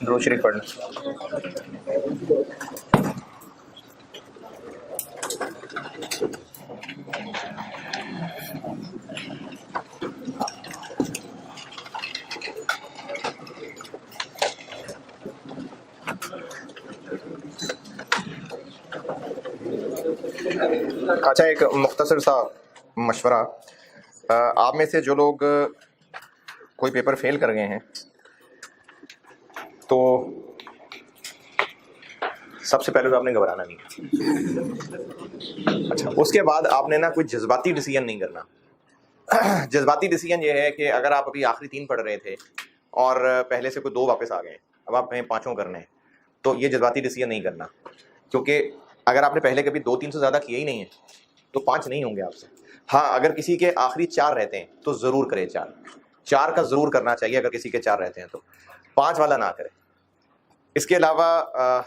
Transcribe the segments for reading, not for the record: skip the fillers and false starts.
दुरूद शरीफ पढ़ना। अच्छा, एक मुख्तसर सा मशवरा, आप में से जो लोग कोई पेपर फेल कर गए हैं तो सबसे पहले तो आपने घबराना नहीं। अच्छा, उसके बाद आपने ना कोई जज्बाती डिसीजन नहीं करना। जज्बाती डिसीजन ये है कि अगर आप अभी आखिरी 3 पढ़ रहे थे और पहले से कोई 2 वापस आ गए, अब आप कहें 5 करने हैं, तो ये जज्बाती डिसीजन नहीं करना, क्योंकि अगर आपने पहले कभी 2-3 से ज़्यादा किए ही नहीं है तो 5 नहीं होंगे आपसे। हाँ, अगर किसी के आखिरी 4 रहते हैं तो ज़रूर करें, 4 का ज़रूर करना चाहिए। अगर किसी के 4 रहते हैं तो 5 वाला ना करें। इसके अलावा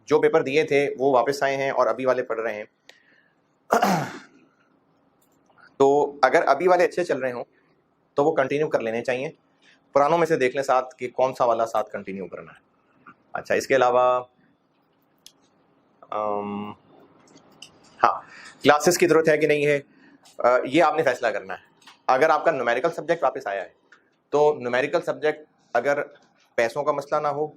जो पेपर दिए थे वो वापस आए हैं और अभी वाले पढ़ रहे हैं, तो अगर अभी वाले अच्छे चल रहे हों तो वो कंटिन्यू कर लेने चाहिए। पुरानों में से देख लें साथ कि कौन सा वाला साथ कंटिन्यू करना है। अच्छा, इसके अलावा हाँ, क्लासेस की ज़रूरत है कि नहीं है, ये आपने फैसला करना है। अगर आपका न्यूमेरिकल सब्जेक्ट वापस आया है तो न्यूमेरिकल सब्जेक्ट अगर पैसों का मसला ना हो,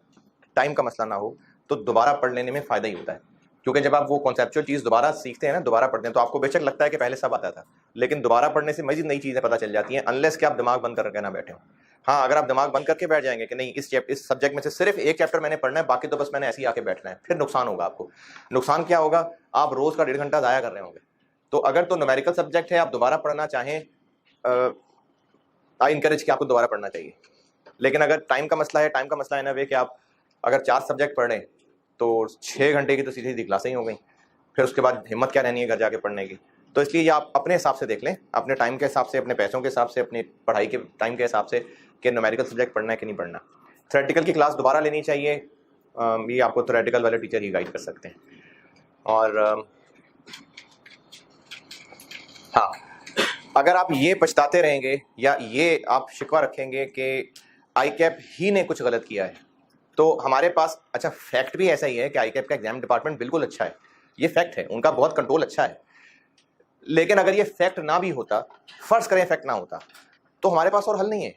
टाइम का मसला ना हो, तो दोबारा पढ़ लेने में फ़ायदा ही होता है। क्योंकि जब आप वो कॉन्सेप्चुअल चीज़ दोबारा सीखते हैं ना, दोबारा पढ़ते हैं, तो आपको बेशक लगता है कि पहले सब आता था, लेकिन दोबारा पढ़ने से मज़ीद नई चीज़ें पता चल जाती हैं, अनलेस कि आप दिमाग बंद करके ना बैठे हो। हाँ, अगर आप दिमाग बंद करके बैठ जाएंगे कि नहीं इस सब्जेक्ट में से सिर्फ एक चैप्टर मैंने पढ़ना है, बाकी तो बस मैंने ऐसे ही आके बैठना है, फिर नुकसान होगा आपको। नुकसान क्या होगा? आप रोज़ का 1.5 घंटा ज़ाया कर रहे होंगे। तो अगर तो न्यूमेरिकल सब्जेक्ट है, आप दोबारा पढ़ना चाहें, आई इंकरेज कि आपको दोबारा पढ़ना चाहिए। लेकिन अगर टाइम का मसला है ना वे कि आप अगर 4 सब्जेक्ट पढ़ रहे हैं तो 6 घंटे की तो सीधी सीधी क्लासें ही हो गई, फिर उसके बाद हिम्मत क्या रहनी है घर जाके पढ़ने की। तो इसलिए ये आप अपने हिसाब से देख लें, अपने टाइम के हिसाब से, अपने पैसों के हिसाब से, अपनी पढ़ाई के टाइम के हिसाब से कि न्यूमेरिकल सब्जेक्ट पढ़ना है कि नहीं पढ़ना। थ्योरेटिकल की क्लास दोबारा लेनी चाहिए, ये आपको थ्योरेटिकल वाले टीचर ही गाइड कर सकते हैं। और हाँ, अगर आप ये पछताते रहेंगे या ये आप शिकवा रखेंगे कि आई कैप ही ने कुछ गलत किया है, तो हमारे पास अच्छा फैक्ट भी ऐसा ही है कि आई कैप का एग्जाम डिपार्टमेंट बिल्कुल अच्छा है, ये फैक्ट है, उनका बहुत कंट्रोल अच्छा है। लेकिन अगर ये फैक्ट ना भी होता, फर्ज करें फैक्ट ना होता, तो हमारे पास और हल नहीं है।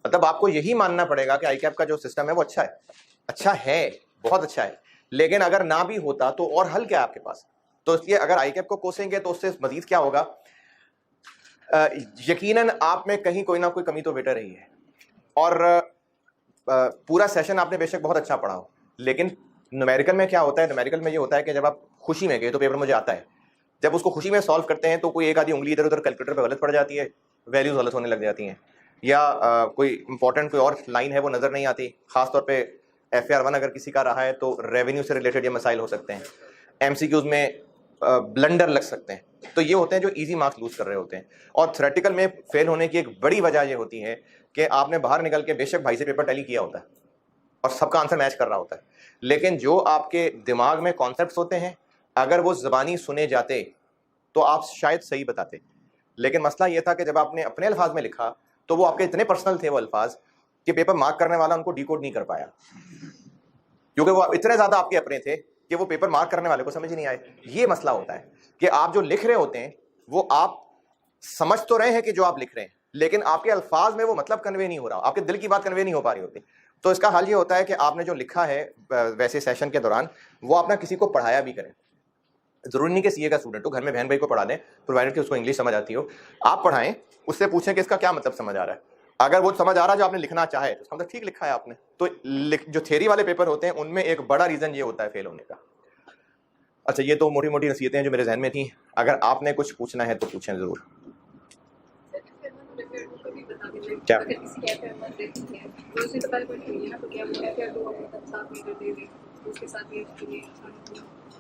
मतलब आपको यही मानना पड़ेगा कि आई कैप का जो सिस्टम है वो अच्छा है, बहुत अच्छा है। लेकिन अगर ना भी होता तो और हल क्या है आपके पास? तो इसलिए अगर आई कैप को कोसेंगे तो उससे मजीद क्या होगा, यकीनन आप में कहीं कोई ना कोई कमी तो बेटर रही है। और पूरा सेशन आपने बेशक बहुत अच्छा पढ़ा हो, लेकिन न्यूमेरिकल में क्या होता है, न्यूमेरिकल में ये होता है कि जब आप खुशी में गए तो पेपर मुझे आता है, जब उसको खुशी में सॉल्व करते हैं तो कोई एक आधी उंगली इधर उधर कैलकुलेटर पे गलत पड़ जाती है, वैल्यूज गलत होने लग जाती हैं, या कोई इंपॉर्टेंट कोई और लाइन है वो नजर नहीं आती। खासतौर पे FAR1 अगर किसी का रहा है तो रेवेन्यू से रिलेटेड ये मसाइल हो सकते हैं, MCQs में ब्लंडर लग सकते हैं। तो ये होते हैं जो इजी मार्क्स लूज कर रहे होते हैं। और थ्योरेटिकल में फेल होने की एक बड़ी वजह ये होती है कि आपने बाहर निकल के बेशक भाई से पेपर टैली किया होता है और सबका आंसर मैच कर रहा होता है, लेकिन जो आपके दिमाग में कॉन्सेप्ट्स होते हैं अगर वो ज़बानी सुने जाते तो आप शायद सही बताते। लेकिन मसला ये था कि जब आपने अपने अल्फाज में लिखा तो वो आपके इतने पर्सनल थे वो अल्फाज कि पेपर मार्क करने वाला उनको डिकोड नहीं कर पाया, क्योंकि वो इतने ज़्यादा आपके अपने थे कि वो पेपर मार्क करने वाले को समझ ही नहीं आए। ये मसला होता है कि आप जो लिख रहे होते हैं वो आप समझ तो रहे हैं कि जो आप लिख रहे हैं, लेकिन आपके अल्फाज में वो मतलब कन्वे नहीं हो रहा, आपके दिल की बात कन्वे नहीं हो पा रही होती। तो इसका हल ये होता है कि आपने जो लिखा है वैसे सेशन के दौरान वो आप ना किसी को पढ़ाया भी करें। जरूरी नहीं कि सीए का स्टूडेंट हो, घर में बहन भाई को पढ़ा दें, प्रोवाइडेड कि उसको इंग्लिश समझ आती हो, आप पढ़ाएं, उससे पूछें कि इसका क्या मतलब समझ आ रहा है। अगर वो समझ आ रहा है जो आपने लिखना चाहे तो समझ ठीक लिखा है आपने। तो जो थ्योरी वाले पेपर होते हैं उनमें एक बड़ा रीजन ये होता है फेल होने का। अच्छा, ये तो मोटी मोटी नसीहतें हैं जो मेरे जहन में थी, अगर आपने कुछ पूछना है तो पूछें जरूर। क्या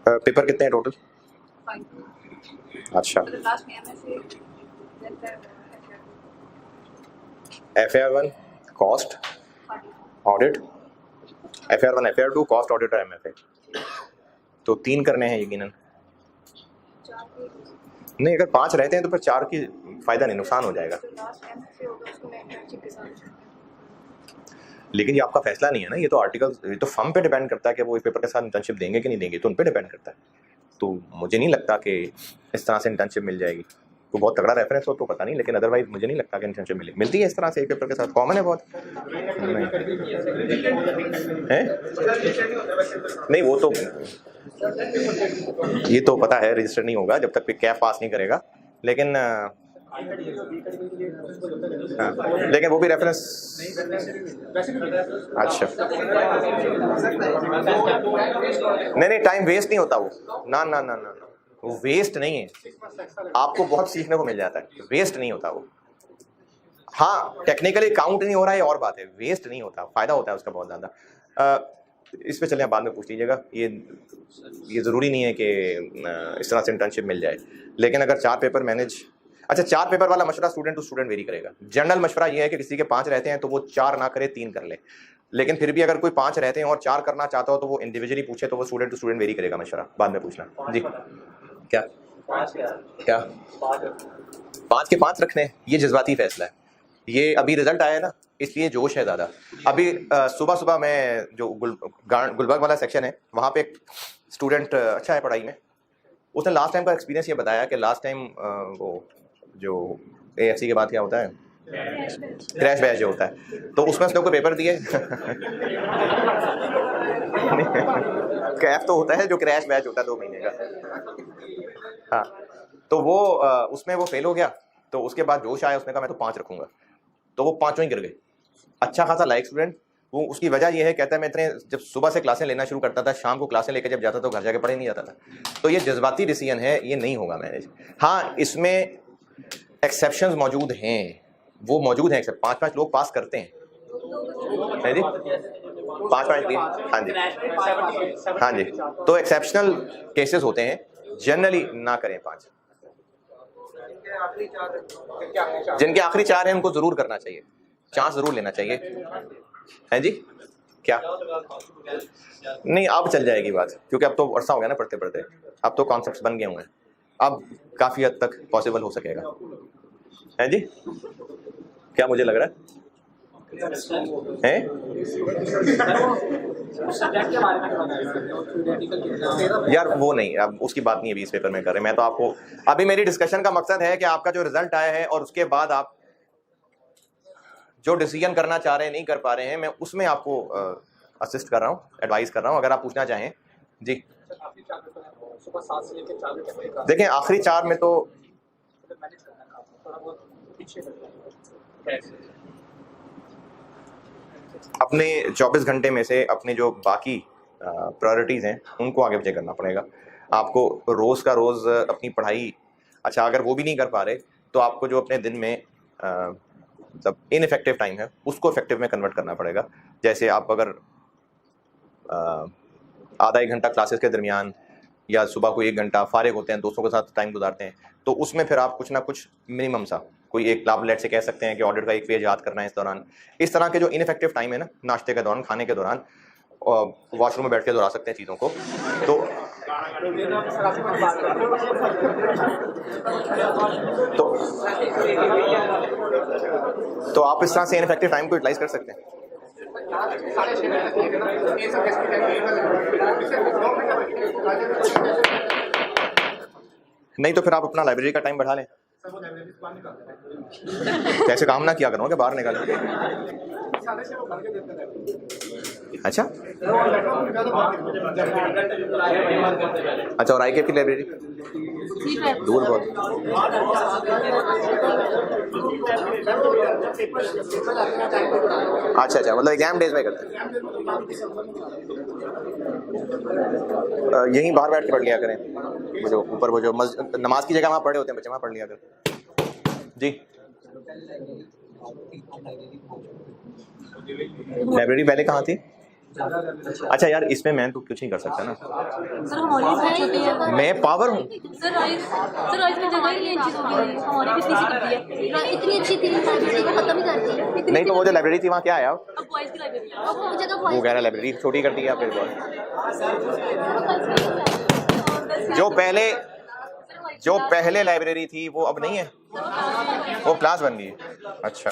पेपर कितने हैं टोटल? अच्छा, FAR1 cost audit, FAR1 FAR2 cost audit और MFA। तो 3 करने हैं यकीनन। नहीं, अगर 5 रहते हैं तो फिर 4 की फ़ायदा नहीं, नुकसान हो जाएगा। लेकिन ये आपका फैसला नहीं है ना, ये तो आर्टिकल, ये तो फर्म पे डिपेंड करता है कि वो इस पेपर के साथ इंटर्नशिप देंगे कि नहीं देंगे, तो उन पे डिपेंड करता है। तो मुझे नहीं लगता कि इस तरह से इंटर्नशिप मिल जाएगी। तो बहुत तगड़ा रेफरेंस हो तो पता नहीं, लेकिन अदरवाइज मुझे नहीं लगता कि इंटर्नशिप मिलती है इस तरह से एक पेपर के साथ। कॉमन है बहुत। नहीं वो तो ये तो पता है रजिस्टर नहीं होगा जब तक कैफ पास नहीं करेगा, लेकिन लेकिन वो भी रेफरेंस। अच्छा नहीं, टाइम वेस्ट नहीं होता वो। ना ना ना ना वो वेस्ट नहीं है, आपको बहुत सीखने को मिल जाता है, वेस्ट नहीं होता वो। हाँ टेक्निकली काउंट नहीं हो रहा है और बात है, वेस्ट नहीं होता, फायदा होता है उसका बहुत ज़्यादा। इस पे चलें, बाद में पूछ लीजिएगा। ये ज़रूरी नहीं है कि इस तरह से इंटर्नशिप मिल जाए, लेकिन अगर 4 पेपर मैनेज, अच्छा 4 पेपर वाला मशवरा स्टूडेंट टू स्टूडेंट वेरी करेगा। जनरल मशवरा ये है कि किसी के 5 रहते हैं तो वो 4 ना करे, 3 कर ले। लेकिन फिर भी अगर कोई 5 रहते हैं और 4 करना चाहता हो तो वो इंडिविजुअली पूछे, तो वो स्टूडेंट टू स्टूडेंट वेरी करेगा मशवरा। बाद में पूछना जी। क्या 5 के 5 रखने, ये जज्बाती फैसला है। ये अभी रिजल्ट आया है ना, इसलिए जोश है ज़्यादा। अभी सुबह सुबह मैं जो गुलबर्ग वाला सेक्शन है वहाँ पे एक स्टूडेंट अच्छा है पढ़ाई में, उसने लास्ट टाइम का एक्सपीरियंस ये बताया कि लास्ट टाइम वो जो AFC के बाद क्या होता है, क्रैश बैच जो होता है, तो उसमें उसने कोई पेपर दिए कैफ तो होता है जो क्रैश बैच होता है 2 महीने का। हाँ तो वो उसमें वो फेल हो गया, तो उसके बाद जोश आया, उसने कहा मैं तो 5 रखूंगा, तो वो 5 ही गिर गए। अच्छा खासा लाइक स्टूडेंट। वो उसकी वजह ये है, कहता है मैं इतने जब सुबह से क्लासें लेना शुरू करता था, शाम को क्लासें लेकर जब जाता तो घर जाके पढ़े नहीं जाता था। तो ये जज्बाती डिसीजन है, ये नहीं होगा मैनेज। हाँ इसमें एक्सेप्शंस मौजूद हैं, वो मौजूद हैं। 5-5 लोग पास करते हैं जी, 5-5 दिन। हाँ जी हाँ जी, तो एक्सेप्शनल केसेस होते हैं, जनरली ना करें 5। जिनके आखिरी 4 हैं उनको जरूर करना चाहिए, चांस जरूर लेना चाहिए। है जी क्या? नहीं अब चल जाएगी बात, क्योंकि अब तो अरसा हो गया ना पढ़ते पढ़ते, अब तो कॉन्सेप्ट्स बन गए हुए हैं, अब काफी हद तक पॉसिबल हो सकेगा। है जी क्या मुझे लग रहा है? यार वो नहीं, अब उसकी बात नहीं है, अभी इस पेपर में कर रहे हैं। मैं तो आपको अभी, मेरी डिस्कशन का मकसद है कि आपका जो रिजल्ट आया है और उसके बाद आप जो डिसीजन करना चाह रहे हैं, नहीं कर पा रहे हैं, मैं उसमें आपको असिस्ट कर रहा हूँ, एडवाइस कर रहा हूँ, अगर आप पूछना चाहें जी। देखें आखिरी 4 में तो अपने 24 घंटे में से अपने जो बाकी प्रायोरिटीज़ हैं उनको आगे पीछे करना पड़ेगा आपको। रोज़ का रोज़ अपनी पढ़ाई, अच्छा अगर वो भी नहीं कर पा रहे तो आपको जो अपने दिन में मतलब इनइफेक्टिव टाइम है उसको इफेक्टिव में कन्वर्ट करना पड़ेगा। जैसे आप अगर आधा 1 घंटा क्लासेस के दरमियान या सुबह को 1 घंटा फारिग होते हैं, दोस्तों के साथ टाइम गुजारते हैं, तो उसमें फिर आप कुछ ना कुछ मिनिमम सा कोई एक आप लेट से कह सकते हैं कि ऑडिट का एक पेज याद करना है इस दौरान। इस तरह के जो इनइफेक्टिव टाइम है ना, नाश्ते के दौरान, खाने के दौरान, वॉशरूम में बैठ के दोहरा सकते हैं चीज़ों को। तो आप इस तरह से इनइफेक्टिव टाइम को यूटिलाइज कर सकते हैं। नहीं तो फिर आप अपना लाइब्रेरी का टाइम बढ़ा लें। कैसे काम ना किया करो कि बाहर निकाल। अच्छा अच्छा, और आई की लाइब्रेरी दूर बहुत। अच्छा अच्छा, मतलब एग्जाम डेज में करते हैं। यहीं बाहर बैठ के पढ़ लिया करें, वो जो ऊपर वो जो नमाज की जगह वहाँ पढ़े होते हैं बच्चे, वहाँ पढ़ लिया करें जी। लाइब्रेरी पहले कहाँ थी? अच्छा यार, इसमें मैं तो कुछ नहीं कर सकता ना सर, मैं पावर हूँ सर। नहीं तो वो जो लाइब्रेरी थी वहाँ क्या आया? वो कह रहा लाइब्रेरी छोटी कर दी है फिर बहुत। जो पहले लाइब्रेरी थी वो अब नहीं है, वो क्लास बन गई। अच्छा,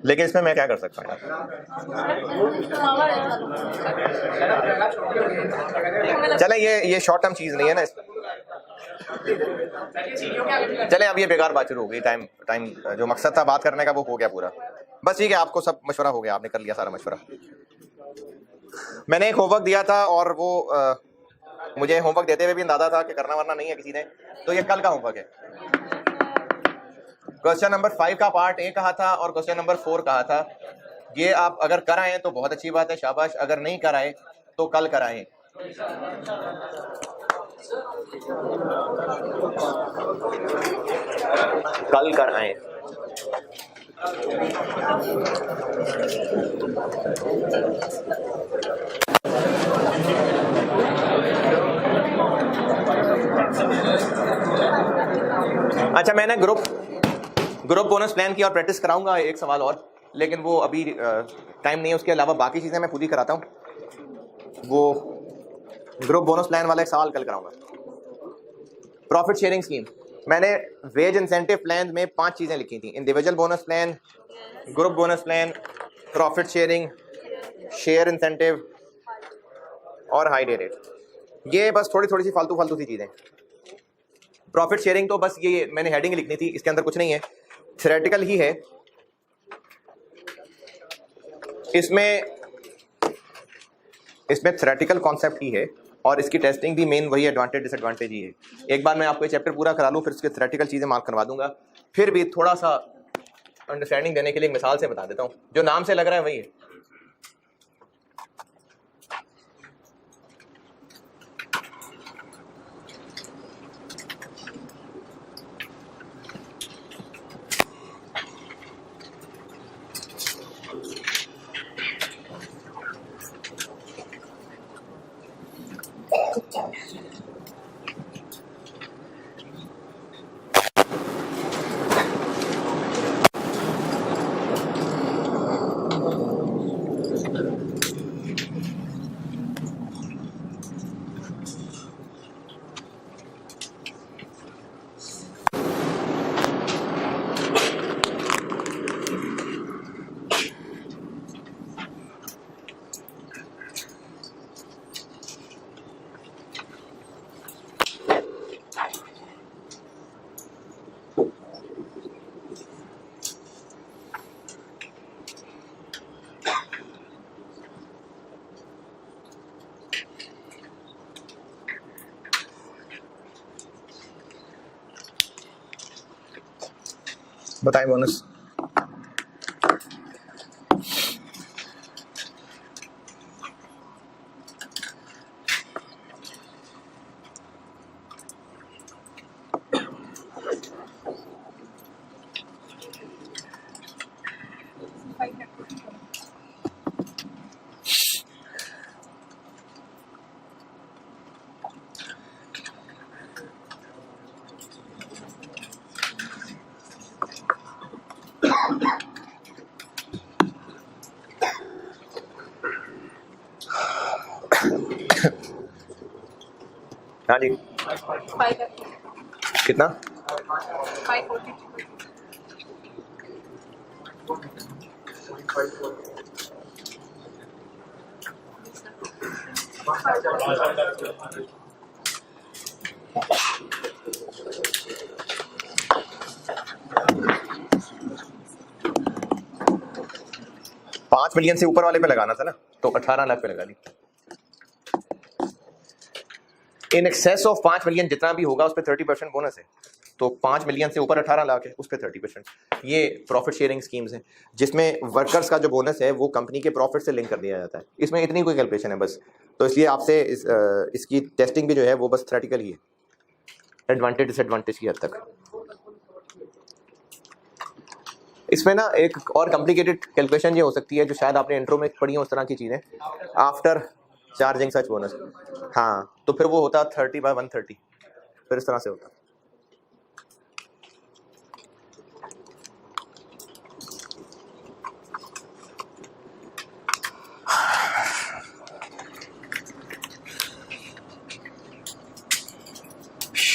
लेकिन इसमें मैं क्या कर सकता हूँ यार? चले, ये शॉर्ट टर्म चीज नहीं है ना। चले, अब ये बेकार बात शुरू हो गई। टाइम जो मकसद था बात करने का वो हो गया पूरा। बस ठीक है, आपको सब मशवरा हो गया, आपने कर लिया सारा मशवरा। मैंने एक होमवर्क दिया था और वो मुझे होमवर्क देते हुए भी अंदाजा था कि करना वरना नहीं है किसी ने, तो ये कल का होमवर्क है। क्वेश्चन नंबर 5 का पार्ट ए कहा था और क्वेश्चन नंबर 4 कहा था। ये आप अगर कराएं तो बहुत अच्छी बात है, शाबाश। अगर नहीं कराएं तो कल कराएं। कल कराएं। अच्छा, मैंने ग्रुप बोनस प्लान की और प्रैक्टिस कराऊंगा एक सवाल और, लेकिन वो अभी टाइम नहीं है। उसके अलावा बाकी चीजें मैं खुद ही कराता हूँ। वो ग्रुप बोनस प्लान वाला एक सवाल कल कराऊंगा। प्रॉफिट शेयरिंग स्कीम, मैंने वेज इंसेंटिव प्लान में 5 चीजें लिखी थी। Individual bonus plan, group bonus plan, profit sharing, share incentive और हाई डे रेट। ये बस थोड़ी सी फालतू सी चीजें। प्रॉफिट शेयरिंग तो बस ये मैंने हेडिंग लिखनी थी, इसके अंदर कुछ नहीं है, थ्योरेटिकल ही है। इसमें थ्योरेटिकल कॉन्सेप्ट ही है और इसकी टेस्टिंग भी मेन वही एडवांटेज डिसएडवांटेज ही है। एक बार मैं आपको ये चैप्टर पूरा करा लूँ, फिर उसके थ्योरेटिकल चीजें मार्क करवा दूंगा। फिर भी थोड़ा सा अंडरस्टैंडिंग देने के लिए मिसाल से बता देता हूँ, जो नाम से लग रहा है वही है। बताएं बोनस। हाँ जी, कितना? 5 मिलियन से ऊपर वाले पे लगाना था ना, तो 18 लाख पे लगा दी। इन एक्सेस ऑफ 5 मिलियन जितना भी होगा उस पर 30% बोनस है। तो 5 मिलियन से ऊपर 18 लाख है, उस पर 30%। ये प्रॉफिट शेयरिंग स्कीम्स हैं जिसमें वर्कर्स का जो बोनस है वो कंपनी के प्रॉफिट से लिंक कर दिया जाता है। इसमें इतनी कोई कैलकुलेशन है बस। तो इसलिए आपसे इसकी टेस्टिंग भी जो है वो बस थ्योरेटिकल ही है, एडवांटेज डिसएडवांटेज की हद तक। इसमें ना एक और कॉम्प्लिकेटेड कैलकुलेशन ये हो सकती है, जो शायद आपने इंट्रो में पढ़ी हो, उस तरह की चीजें। आफ्टर चार्जिंग सच बोनस, हाँ, तो फिर वो होता 30/130, फिर इस तरह से होता।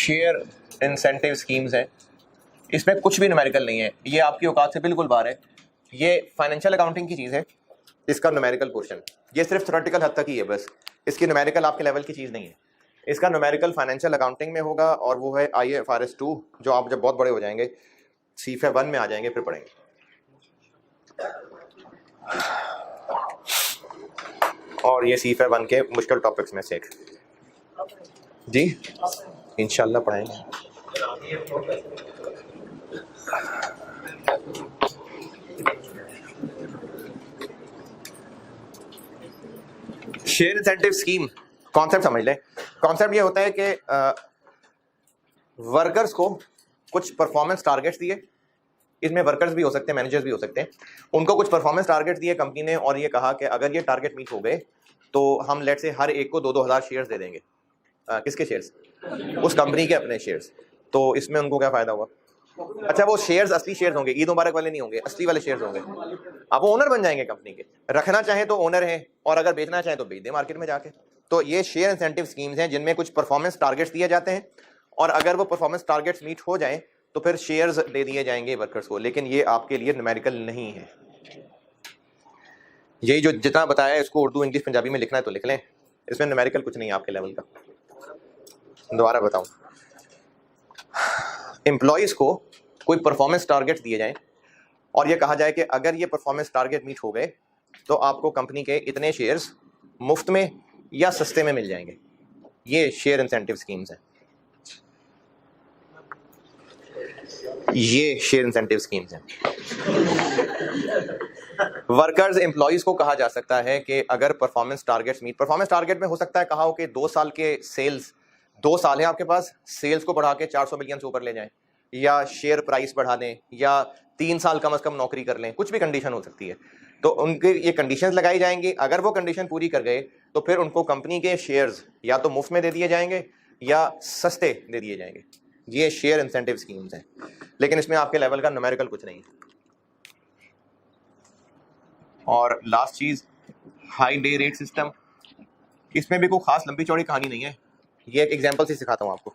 शेयर इंसेंटिव स्कीम्स हैं, इसमें कुछ भी न्यूमेरिकल नहीं है, ये आपकी औकात से बिल्कुल बाहर है। ये फाइनेंशियल अकाउंटिंग की चीज़ है, इसका न्यूमेरिकल पोर्शन ये सिर्फ थ्योरेटिकल हद तक ही है बस, इसकी न्यूमेरिकल आपके लेवल की चीज़ नहीं है। इसका न्यूमेरिकल फाइनेंशियल अकाउंटिंग में होगा और वो है IFRS 2, जो आप जब बहुत बड़े हो जाएंगे CFA 1 में आ जाएंगे फिर पढ़ेंगे। और ये CFA 1 के मुश्किल टॉपिक्स में से एक जी, इंशाल्लाह पढ़ाएंगे। शेयर इंसेंटिव स्कीम कॉन्सेप्ट समझ लें। कॉन्सेप्ट ये होता है कि वर्कर्स को कुछ परफॉर्मेंस टारगेट्स दिए, इसमें वर्कर्स भी हो सकते हैं, मैनेजर्स भी हो सकते हैं, उनको कुछ परफॉर्मेंस टारगेट्स दिए कंपनी ने और ये कहा कि अगर ये टारगेट मीट हो गए तो हम लेट से हर एक को 2-2 हज़ार शेयर्स दे देंगे। किसके शेयर्स? उस कंपनी के अपने शेयर्स। तो इसमें उनको क्या फायदा हुआ? अच्छा, वो शेयर्स असली शेयर्स होंगे, ईद मुबारक वाले नहीं होंगे, असली वाले शेयर्स होंगे। अब वो ओनर बन जाएंगे कंपनी के, रखना चाहे तो ओनर है और अगर बेचना चाहे तो बेच दे मार्केट में जाके। तो ये शेयर इंसेंटिव स्कीम्स हैं जिनमें कुछ परफॉर्मेंस टारगेट्स दिए जाते हैं और अगर वो परफॉर्मेंस टारगेट्स मीट हो जाए तो फिर शेयर्स दे दिए जाएंगे वर्कर्स को, लेकिन ये आपके लिए न्यूमेरिकल नहीं है। यही जो जितना बताया है इसको उर्दू इंग्लिश पंजाबी में लिखना है तो लिख लें, इसमें न्यूमेरिकल कुछ नहीं है आपके लेवल का। दोबारा बताऊं, एम्प्लॉयज को कोई परफॉर्मेंस टारगेट दिए जाएं और ये कहा जाए कि अगर ये परफॉर्मेंस टारगेट मीट हो गए तो आपको कंपनी के इतने शेयर्स मुफ्त में या सस्ते में मिल जाएंगे। ये शेयर इंसेंटिव स्कीम्स हैं, ये शेयर इंसेंटिव स्कीम्स हैं। वर्कर्स एम्प्लॉयज को कहा जा सकता है कि अगर performance targets meet, performance target में हो सकता है कहा हो कि 2 साल के सेल्स, 2 साल है आपके पास, सेल्स को बढ़ा के 400 मिलियन से ऊपर ले जाएं, या शेयर प्राइस बढ़ा दें, या 3 साल कम से कम नौकरी कर लें, कुछ भी कंडीशन हो सकती है। तो उनके ये कंडीशंस लगाई जाएंगी, अगर वो कंडीशन पूरी कर गए तो फिर उनको कंपनी के शेयर्स या तो मुफ्त में दे दिए जाएंगे या सस्ते दे दिए जाएंगे। ये शेयर इंसेंटिव स्कीम्स हैं, लेकिन इसमें आपके लेवल का न्यूमेरिकल कुछ नहीं है। और लास्ट चीज, हाई डे रेट सिस्टम, इसमें भी कोई खास लंबी चौड़ी कहानी नहीं है, ये एक एग्जांपल से सिखाता हूं आपको।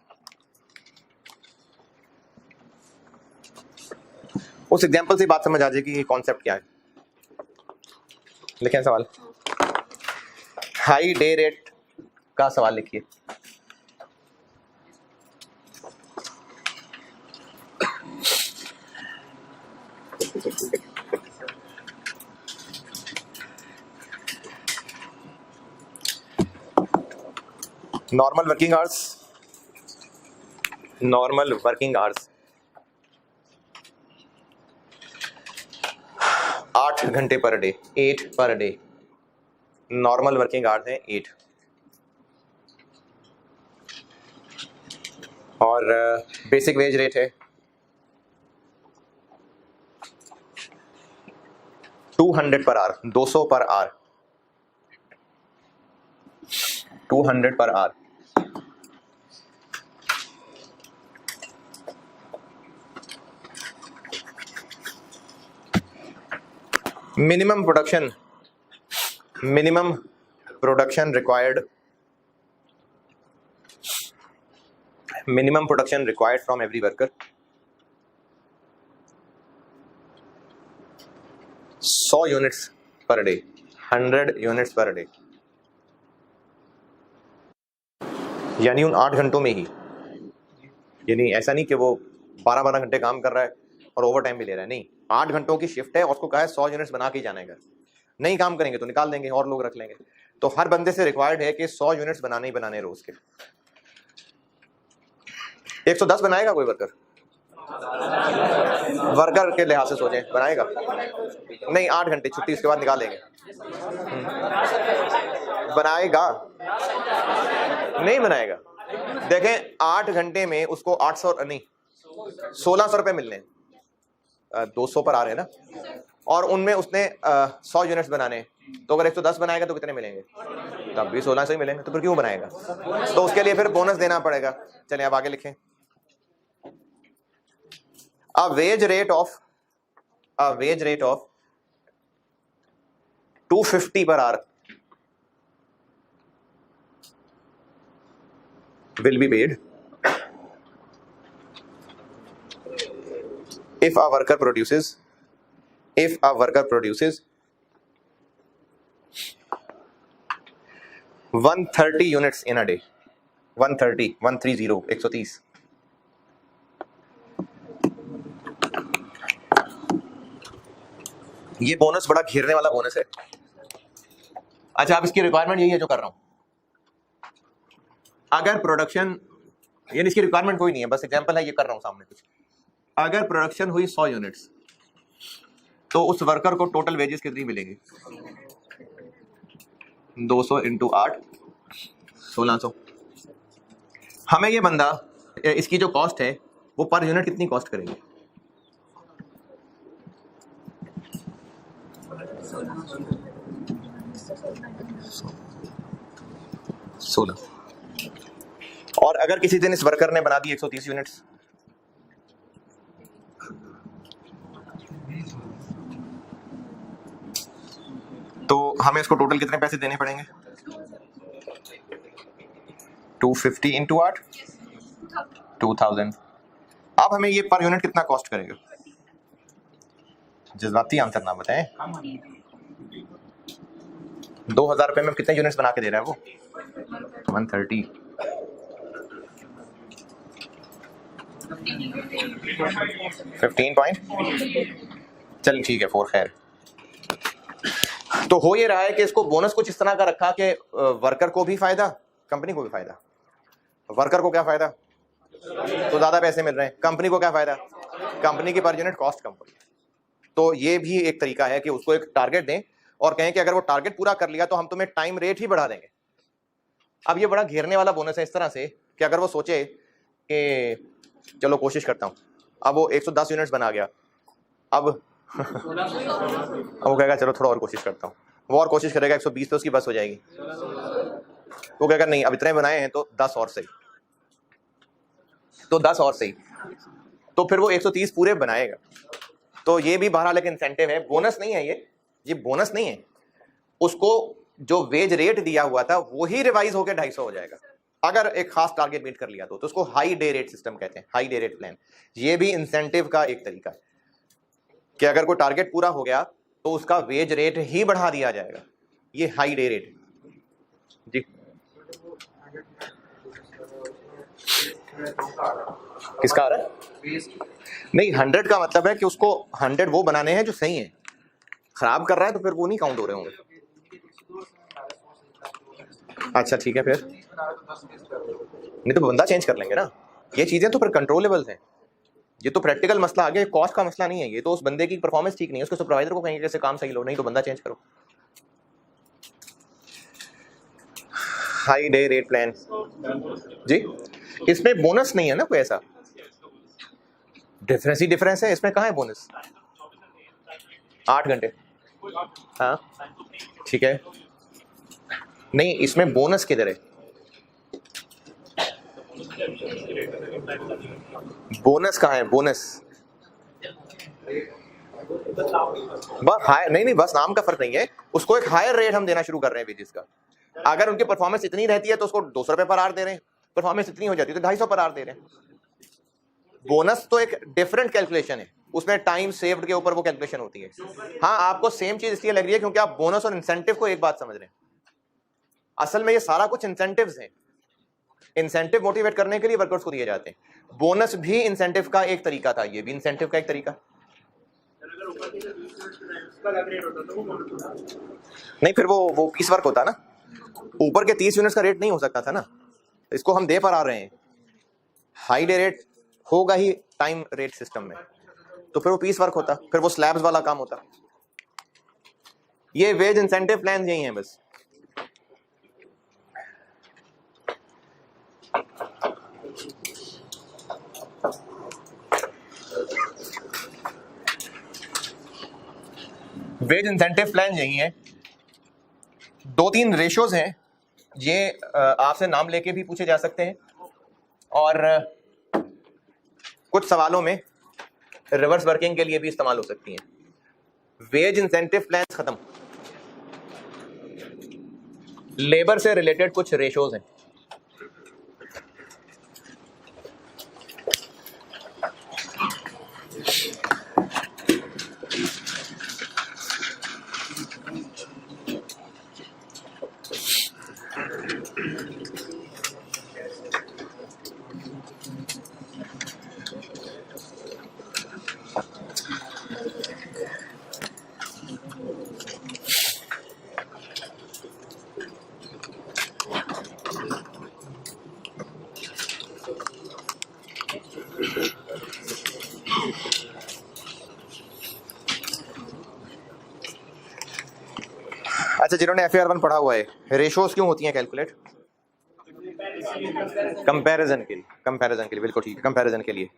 उस एग्जांपल से बात समझ आ जाएगी कि कॉन्सेप्ट क्या है। लिखें सवाल, हाई डे रेट का सवाल लिखिए। Normal working hours, normal working hours 8 घंटे per day, 8 per day. Normal working hours हैं 8। और बेसिक वेज रेट है 200 per hour, 200 per hour, 200 per hour. Minimum production required, minimum production required from every worker 100 units per day, 100 units per day। यानी उन 8 घंटों में ही, यानी ऐसा नहीं कि वो 12-12 घंटे काम कर रहा है और ओवर टाइम भी ले रहा है, नहीं, 8 घंटों की शिफ्ट है और उसको कहा है 100 यूनिट्स बना के ही जाना है घर। नहीं काम करेंगे तो निकाल देंगे और लोग रख लेंगे। तो हर बंदे से रिक्वायर्ड है कि 100 यूनिट्स बनाने ही बनाने रोज के। 110 बनाएगा कोई वर्कर? वर्कर के लिहाज से सोचें, बनाएगा? नहीं, 8 घंटे छुट्टी, इसके बाद निकालेंगे। बनाएगा? नहीं बनाएगा। देखें, 8 घंटे में उसको 800 नहीं 1600 रुपए मिलने, 200 पर आ रहे हैं ना, और उनमें उसने 100 यूनिट्स बनाने, तो अगर 110 बनाएगा तो कितने मिलेंगे? तब भी 1600 ही मिलेंगे। तो फिर क्यों बनाएगा? तो उसके लिए फिर बोनस देना पड़ेगा। चलिए अब आगे लिखें। A wage rate of 250 per hour will be paid if a worker produces 130 units in a day, 130 ये बोनस बड़ा घेरने वाला बोनस है। अच्छा, अब इसकी रिक्वायरमेंट यही है जो कर रहा हूं। अगर प्रोडक्शन, यानी इसकी रिक्वायरमेंट कोई नहीं है, बस एग्जांपल है, ये कर रहा हूं सामने कुछ। अगर प्रोडक्शन हुई 100 यूनिट्स तो उस वर्कर को टोटल वेजेस कितनी मिलेंगी? 200 इंटू 8 1600। हमें ये बंदा, इसकी जो कॉस्ट है वो पर यूनिट कितनी कॉस्ट करेंगे? 16। और अगर किसी दिन इस वर्कर ने बना दी 130 यूनिट्स, तो हमें इसको टोटल कितने पैसे देने पड़ेंगे? 250 इंटू 8 2000। अब हमें ये पर यूनिट कितना कॉस्ट करेगा? जज्बाती आंसर ना बताएं। 2000 रुपए में कितने यूनिट्स बना के दे रहा है वो? 130। 15 पॉइंट, चल ठीक है, 4 खैर। तो हो ये रहा है कि इसको बोनस कुछ इस तरह का रखा कि वर्कर को भी फायदा, कंपनी को भी फायदा। वर्कर को क्या फायदा? तो ज्यादा पैसे मिल रहे हैं। कंपनी को क्या फायदा? कंपनी की पर यूनिट कॉस्ट कम हो रही है। तो ये भी एक तरीका है कि उसको एक टारगेट दें और कहें कि अगर वो टारगेट पूरा कर लिया तो हम तुम्हें टाइम रेट ही बढ़ा देंगे। अब ये बड़ा घेरने वाला बोनस है इस तरह से कि अगर वो सोचे कि चलो कोशिश करता हूँ, अब वो 110 यूनिट्स बना गया, अब वो कहेगा चलो थोड़ा और कोशिश करता हूँ, वो और कोशिश करेगा, 120 तो उसकी बस हो जाएगी। वो कहेगा नहीं अब इतने बनाए हैं तो 10 और सही, तो 10 और सही, तो फिर वो 130 पूरे बनाएगा। तो ये भी बहरहाल एक इंसेंटिव है, बोनस नहीं है ये बोनस नहीं है। उसको जो वेज रेट दिया हुआ था वही रिवाइज होकर 250 हो जाएगा अगर एक खास टारगेट मीट कर लिया तो उसको हाई डे रेट सिस्टम कहते हैं, हाई डे रेट प्लान। ये भी इंसेंटिव का एक तरीका है कि अगर कोई टारगेट पूरा हो गया तो उसका वेज रेट ही बढ़ा दिया जाएगा। ये हाई डे रेट जी। किसका आ रहा है? नहीं, 100 का मतलब है कि उसको 100 वो बनाने हैं जो सही है। खराब कर रहा है तो फिर वो नहीं काउंट हो रहे होंगे। अच्छा ठीक है, फिर नहीं तो बंदा चेंज कर लेंगे ना। ये चीजें तो फिर कंट्रोलेबल हैं। ये तो प्रैक्टिकल मसला आ गया, कॉस्ट का मसला नहीं है। ये तो उस बंदे की परफॉर्मेंस ठीक नहीं है, उसके सुपरवाइजर को कहेंगे जैसे काम सही लो, नहीं तो बंदा चेंज करो। हाई डे रेट प्लान जी, इसमें बोनस नहीं है ना कोई ऐसा। डिफरेंस ही डिफरेंस है, इसमें कहाँ है बोनस? 8 घंटे, हाँ ठीक है। नहीं, इसमें बोनस किधर है? बोनस कहाँ है? बोनस बस हायर नहीं, बस नाम का फर्क नहीं है। उसको एक हायर रेट हम देना शुरू कर रहे हैं वेजेस का। अगर उनकी परफॉर्मेंस इतनी रहती है तो उसको 200 रुपए पर आवर दे रहे हैं, परफॉर्मेंस इतनी हो जाती है तो 250 पर आवर दे रहे हैं। बोनस तो एक डिफरेंट कैलकुलेशन है, उसमें टाइम सेव्ड के ऊपर वो कैलकुलेशन होती है। हाँ, आपको सेम चीज इसलिए लग रही है क्योंकि आप बोनस और इंसेंटिव को एक बात समझ रहे हैं। असल में ये सारा कुछ इंसेंटिव्स हैं। इंसेंटिव मोटिवेट करने के लिए वर्कर्स को दिए जाते हैं। बोनस भी इंसेंटिव का एक तरीका था, ये भी इंसेंटिव का एक तरीका। नहीं, फिर वो पीस वर्क होता ना, ऊपर के 30 यूनिट्स का रेट नहीं हो सकता था ना। इसको हम दे पर आ रहे हैं, हाई डे रेट होगा ही टाइम रेट सिस्टम में, तो फिर वो पीस वर्क होता, फिर वो स्लैब्स वाला काम होता। ये वेज इंसेंटिव प्लान यही हैं बस। वेज इंसेंटिव प्लान यही है। 2-3 रेशोज हैं, ये आपसे नाम लेके भी पूछे जा सकते हैं और कुछ सवालों में रिवर्स वर्किंग के लिए भी इस्तेमाल हो सकती हैं। वेज इंसेंटिव प्लान खत्म, लेबर से रिलेटेड कुछ रेशोज हैं। अच्छा, जिन्होंने FAR 1 पढ़ा हुआ है, रेशोज क्यों होती हैं कैलकुलेट? कंपैरिजन के लिए, बिल्कुल ठीक है, कंपैरिजन के लिए।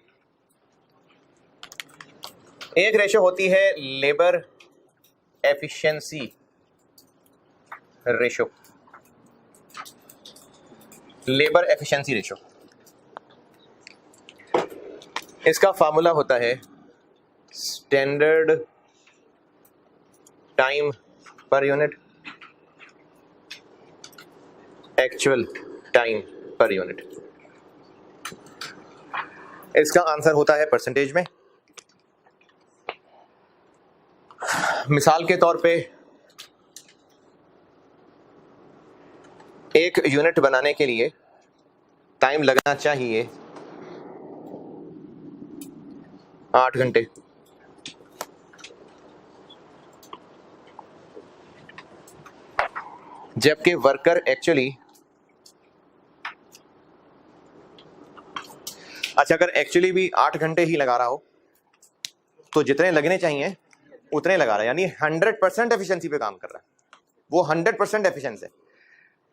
एक रेशो होती है labour efficiency ratio, labour efficiency ratio. इसका फार्मूला होता है standard time per unit, actual time per unit. इसका आंसर होता है परसेंटेज में। मिसाल के तौर पे एक यूनिट बनाने के लिए टाइम लगना चाहिए 8 घंटे, जबकि वर्कर एक्चुअली, अच्छा अगर एक्चुअली भी 8 घंटे ही लगा रहा हो तो जितने लगने चाहिए उतने लगा रहा है, यानी 100% एफिशिएंसी पे काम कर रहा है, वो 100% एफिशिएंस है।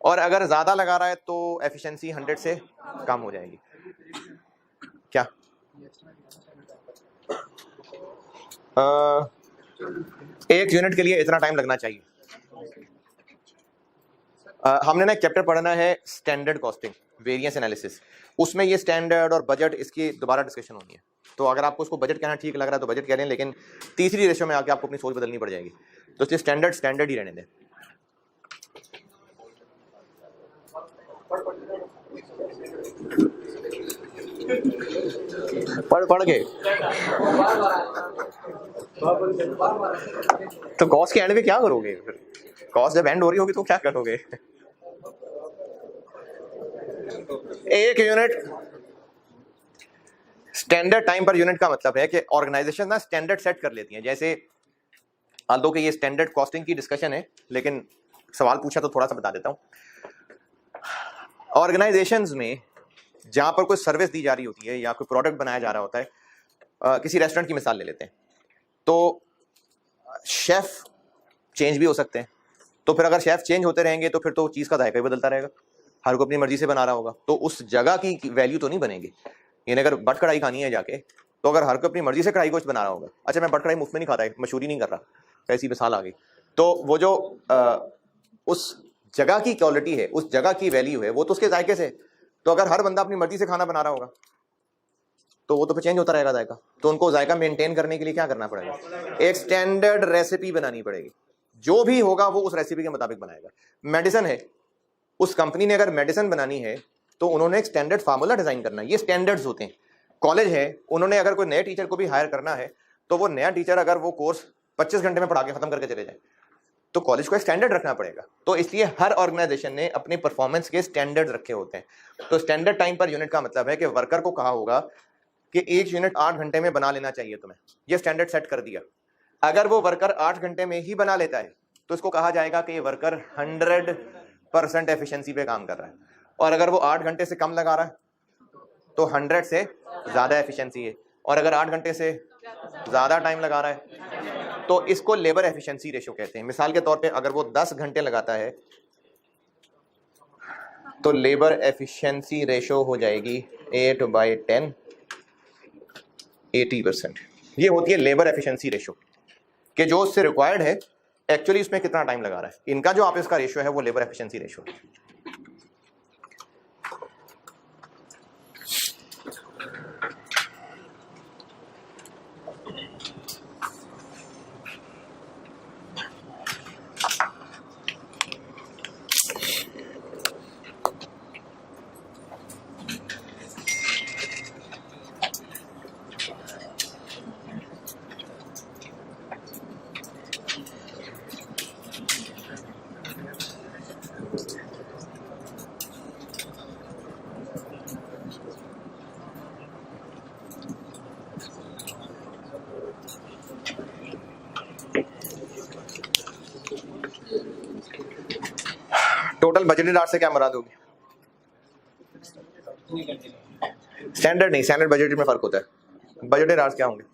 और अगर ज्यादा लगा रहा है तो एफिशिएंसी 100 से कम हो जाएगी। क्या एक यूनिट के लिए इतना टाइम लगना चाहिए। हमने ना एक चैप्टर पढ़ना है स्टैंडर्ड कॉस्टिंग, वेरिएंस एनालिसिस, उसमें ये स्टैंडर्ड और बजट इसकी दोबारा डिस्कशन होनी है। तो अगर आपको उसको बजट कहना ठीक लग रहा है तो बजट कह लें, लेकिन तीसरी रेशो में आके आपको अपनी सोच बदलनी पड़ जाएगी, तो इसलिए स्टैंडर्ड ही रहने दें। पढ़ के तो कॉस्ट के एंड में क्या करोगे फिर? कॉस्ट जब एंड हो रही होगी तो क्या करोगे? एक unit standard time per unit का मतलब है कि ऑर्गेनाइजेशन ना स्टैंडर्ड सेट कर लेती हैं। जैसे आल्दो कि ये स्टैंडर्ड कॉस्टिंग की डिस्कशन है, लेकिन सवाल पूछा तो थोड़ा सा बता देता हूं। ऑर्गेनाइजेशंस में जहां पर कोई सर्विस दी जा रही होती है या कोई प्रोडक्ट बनाया जा रहा होता है, किसी रेस्टोरेंट की मिसाल ले लेते हैं, तो शेफ चेंज भी हो सकते हैं। तो फिर अगर शेफ चेंज होते रहेंगे तो फिर तो चीज़ का जायका ही बदलता रहेगा, हर को अपनी मर्जी से बना रहा होगा, तो उस जगह की वैल्यू तो नहीं बनेगी। यानी अगर बट कढ़ाई खानी है जाके, तो अगर हर को अपनी मर्जी से कढ़ाई गोश्त बना रहा होगा, अच्छा मैं बट कढ़ाई मुफ्त में नहीं खाता है, मशहूरी नहीं कर रहा, ऐसी मिसाल आ गई, तो वो जो उस जगह की क्वालिटी है, उस जगह की वैल्यू है, वो तो उसके जायके से। तो अगर हर बंदा अपनी मर्जी से खाना बना रहा होगा तो वो तो फिर चेंज होता रहेगा जायका। तो उनको जायका मेंटेन करने के लिए क्या करना पड़ेगा? एक स्टैंडर्ड रेसिपी बनानी पड़ेगी, जो भी होगा वो उस रेसिपी के मुताबिक बनाएगा। मेडिसिन है, उस कंपनी ने अगर मेडिसिन बनानी है तो उन्होंने एक स्टैंडर्ड फार्मूला डिजाइन करना है, ये स्टैंडर्ड्स होते हैं। कॉलेज है, उन्होंने अगर कोई नए टीचर को भी हायर करना है तो वो नया टीचर अगर वो कोर्स 25 घंटे में पढ़ा के खत्म करके चले जाए तो कॉलेज को एक स्टैंडर्ड रखना पड़ेगा। तो इसलिए हर ऑर्गेनाइजेशन ने अपने परफॉर्मेंस के स्टैंडर्ड रखे होते हैं। तो स्टैंडर्ड टाइम पर यूनिट का मतलब है कि वर्कर को कहा होगा कि एक यूनिट 8 घंटे में बना लेना चाहिए तुम्हें, ये स्टैंडर्ड सेट कर दिया। अगर वो वर्कर 8 घंटे में ही बना लेता है तो इसको कहा जाएगा कि ये वर्कर 100% एफिशिएंसी पे काम कर रहा है। और अगर वो 8 घंटे से कम लगा रहा है तो 100 से ज्यादा एफिशिएंसी है। और अगर 8 घंटे से ज्यादा टाइम लगा रहा है तो इसको लेबर एफिशिएंसी रेशो कहते हैं। मिसाल के तौर पे अगर वो 10 घंटे लगाता है तो लेबर एफिशिएंसी रेशो हो जाएगी 8/10, 80%। ये होती है लेबर एफिशिएंसी रेशो, कि जो उससे रिक्वायर्ड है एक्चुअली इसमें कितना टाइम लगा रहा है। इनका जो आप इसका रेशो है वो लेबर एफिशिएंसी रेशो है। टोटल बजटेड आवर्स से क्या मुराद होगी? स्टैंडर्ड नहीं, स्टैंडर्ड बजटेड में फर्क होता है। बजटेड आवर्स क्या होंगे?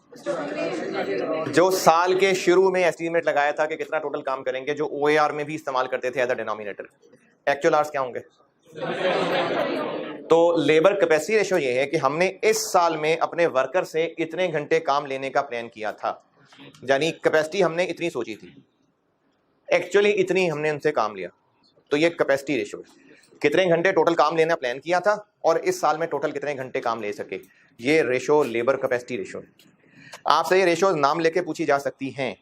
जो साल के शुरू में एस्टीमेट लगाया था कि कितना टोटल काम करेंगे, जो OAR में भी इस्तेमाल करते थे as a denominator. Actual hours क्या होंगे? तो लेबर कैपेसिटी रेशो ये है कि हमने इस साल में अपने वर्कर से इतने घंटे काम लेने का प्लान किया था, यानी कैपेसिटी हमने इतनी सोची थी, एक्चुअली इतनी हमने उनसे काम लिया। तो ये कैपेसिटी रेशो है, कितने घंटे टोटल काम लेना प्लान किया था और इस साल में टोटल कितने घंटे काम ले सके, ये रेशो लेबर कैपेसिटी रेशो है। आपसे ये रेशो नाम लेके पूछी जा सकती हैं।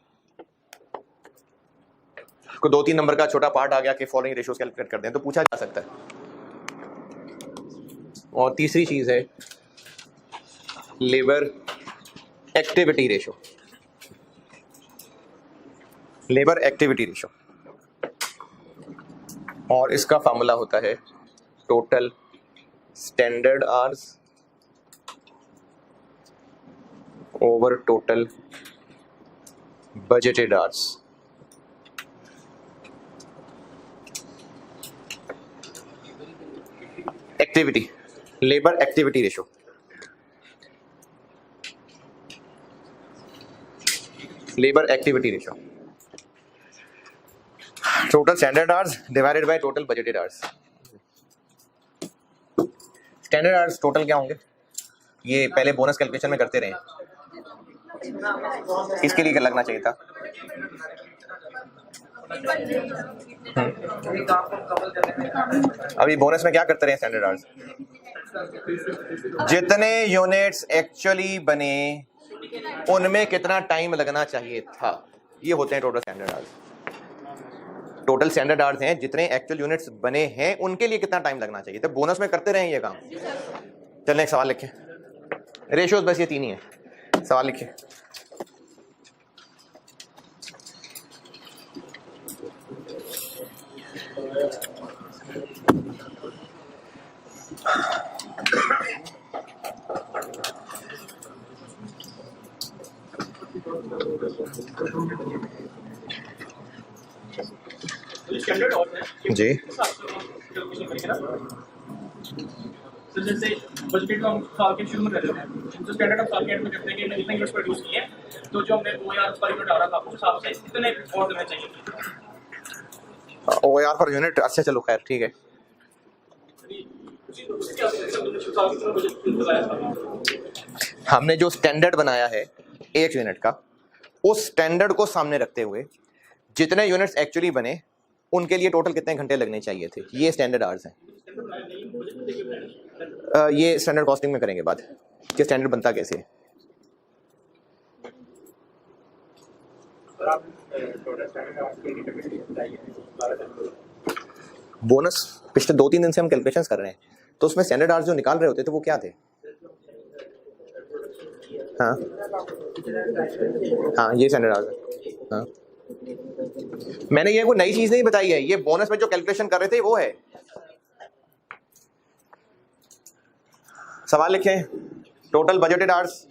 को 2-3 नंबर का छोटा पार्ट आ गया कि फॉलोइंग रेशोस कैलकुलेट कर दें, तो पूछा जा सकता है। और तीसरी चीज है labour activity ratio. Labour activity ratio, और इसका फार्मूला होता है total standard hours over total budgeted hours. Activity, labour activity ratio, labour activity ratio, total standard hours divided by total budgeted hours. Standard hours total क्या होंगे, ये पहले bonus calculation में करते रहे, इसके लिए क्या लगना चाहिए था? अभी बोनस में क्या करते रहे स्टैंडर्ड आवर्स? जितने यूनिट्स एक्चुअली बने उनमें कितना टाइम लगना चाहिए था, ये होते हैं total standard hours. Total standard hours हैं जितने एक्चुअल यूनिट्स बने हैं उनके लिए कितना टाइम लगना चाहिए, तो बोनस में करते रहे ये काम। चलने एक सवाल लिखें, रेशियोज बस ये 3 ही है, सवाल लिखिए। जी तो जैसे बजट को हम साल के शुरू में कर रहे हैं, तो स्टैंडर्ड ऑफ साल के एंड में करते हैं कि हमने इतने यूनिट्स प्रोड्यूस किए, तो जो हमने OAR पर यूनिट आ रहा था उस हिसाब से इतने और देना चाहिए। OAR पर यूनिट, अच्छा चलो खैर ठीक है। हमने जो स्टैंडर्ड बनाया है 1 यूनिट का, उस स्टैंडर्ड को सामने रखते हुए जितने यूनिट्स एक्चुअली बने उनके लिए टोटल कितने घंटे लगने चाहिए थे, ये स्टैंडर्ड आवर्स हैं। ये स्टैंडर्ड कॉस्टिंग में करेंगे बात कि स्टैंडर्ड बनता कैसे है। बोनस पिछले 2-3 दिन से हम कैलकुलेशंस कर रहे हैं, तो उसमें स्टैंडर्ड आवर्स जो निकाल रहे होते थे वो क्या थे? हाँ हाँ, ये स्टैंडर्ड आवर्स। हाँ, मैंने ये कोई नई चीज नहीं बताई है, ये बोनस में जो कैलकुलेशन कर रहे थे वो है। सवाल लिखें, total budgeted hours,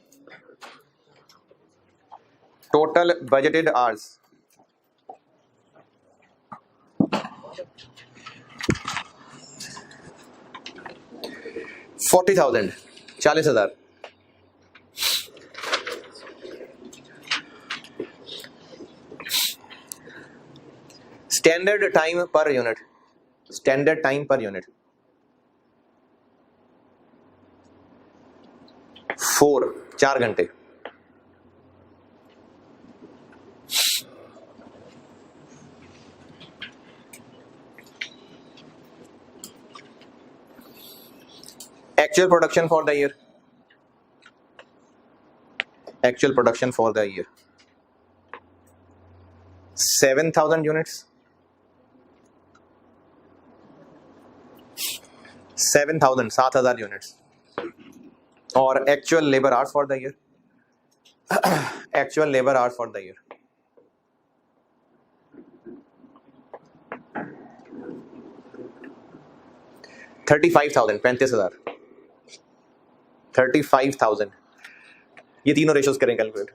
total budgeted hours, $40,000, 40,000। Standard time per unit, standard time per unit 4 घंटे। Actual production for the year, actual production for the year 7,000 units, 7,000 units। और actual labor hours for the year, actual labor hours for the year 35,000, 35,000, 35,000। ये तीनों ratios करें calculate.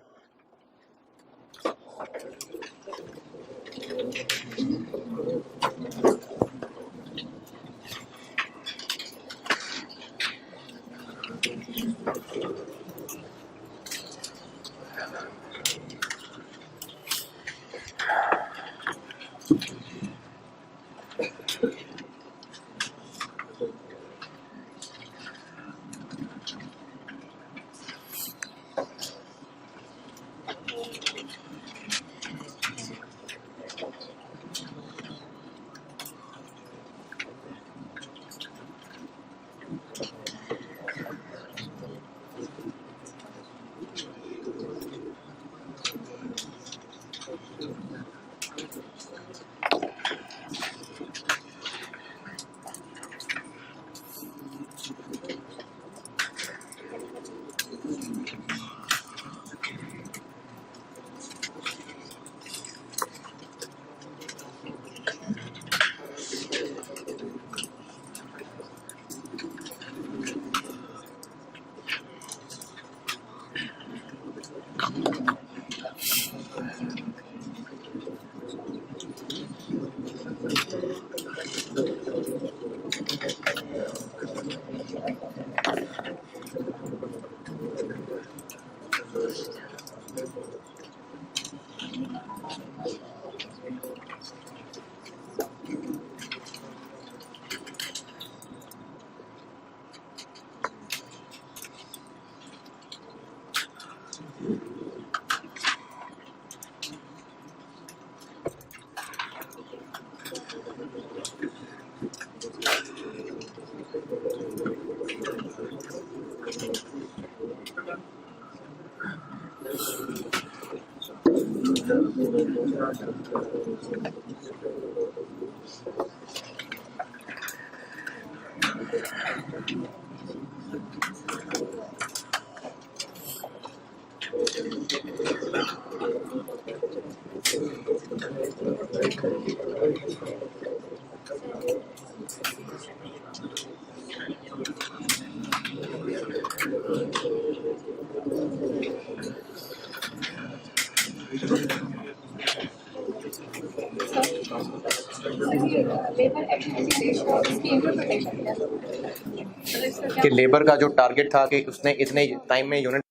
कि labour का जो target था कि उसने इतने टाइम में यूनिट,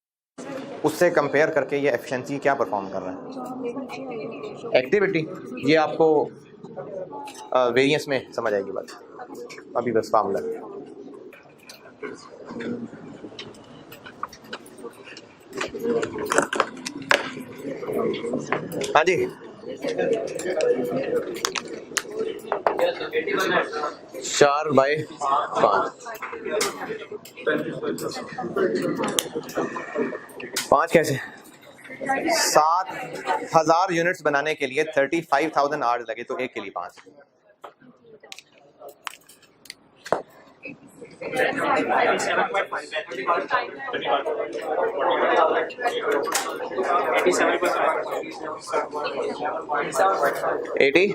उससे कंपेयर करके ये एफिशिएंसी क्या परफॉर्म कर रहा है। एक्टिविटी ये आपको वेरिएंस में समझ आएगी बात, अभी बस फार्मूला। हाँ जी, 4/5 5 कैसे? 7,000 यूनिट्स बनाने के लिए 35,000 आवर्स लगे, तो एक के लिए 5। एटी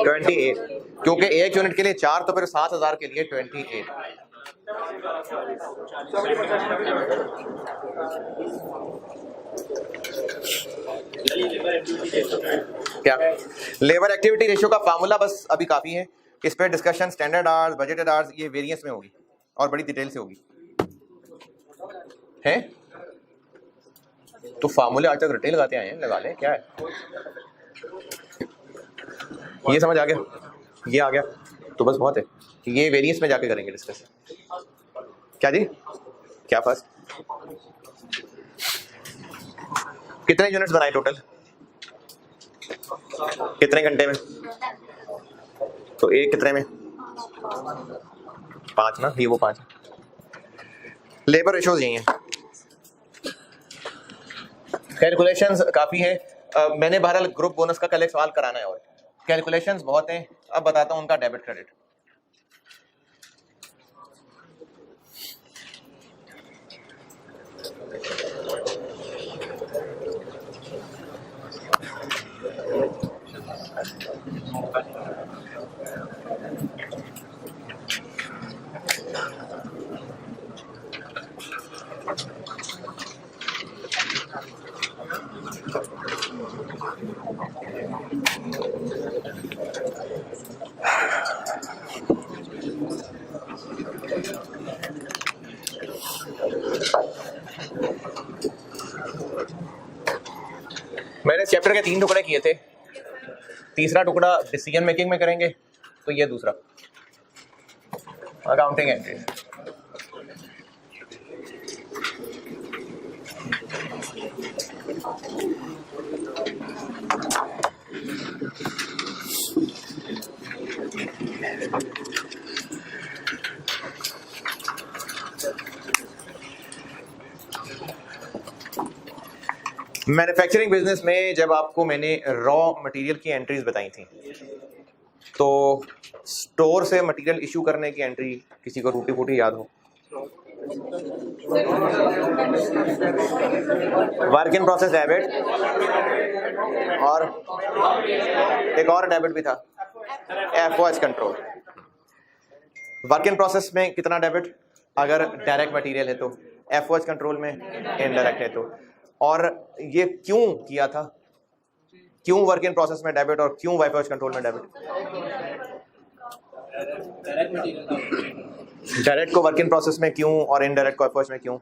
28, क्योंकि एक यूनिट के लिए 4, तो फिर 7,000 के लिए 28। क्या लेबर एक्टिविटी रेशियो का फार्मूला बस अभी काफी है, इस पे discussion standard hours, budgeted hours, ये वेरिएंस में होगी और बड़ी डिटेल से होगी है। तो फार्मूले आज तक रटे लगाते आए हैं, लगा लें, क्या है ये समझ आ गया, ये आ गया तो बस बहुत है। ये वेरिएंस में जाके करेंगे डिस्कस। क्या जी, क्या फर्स्ट कितने यूनिट्स बनाए टोटल, कितने घंटे में? तो एक कितने में? 5 ना, ये वो 5। लेबर रेशियोज यही है, कैलकुलेशंस काफी है। मैंने बहरहाल ग्रुप बोनस का कल एक सवाल कराना है और कैलकुलेशंस बहुत हैं। अब बताता हूं उनका डेबिट क्रेडिट। मैंने चैप्टर के 3 टुकड़े किए थे, तीसरा टुकड़ा डिसीजन मेकिंग में करेंगे, तो ये दूसरा अकाउंटिंग एंट्री। मैन्युफैक्चरिंग बिजनेस में जब आपको मैंने रॉ मटेरियल की एंट्रीज बताई थी, तो स्टोर से मटेरियल इशू करने की एंट्री किसी को टूटी फूटी याद हो? वर्क इन प्रोसेस डेबिट, और एक और डेबिट भी था, FOH control. Work in process में कितना डेबिट अगर डायरेक्ट मटेरियल है तो, एफओएच कंट्रोल में इनडायरेक्ट है तो। और ये क्यों किया था, क्यों वर्क इन प्रोसेस में डेबिट और क्यों एफओएच कंट्रोल में डेबिट? डायरेक्ट को वर्क इन प्रोसेस में क्यों और इनडायरेक्ट को एफओएच में क्यों?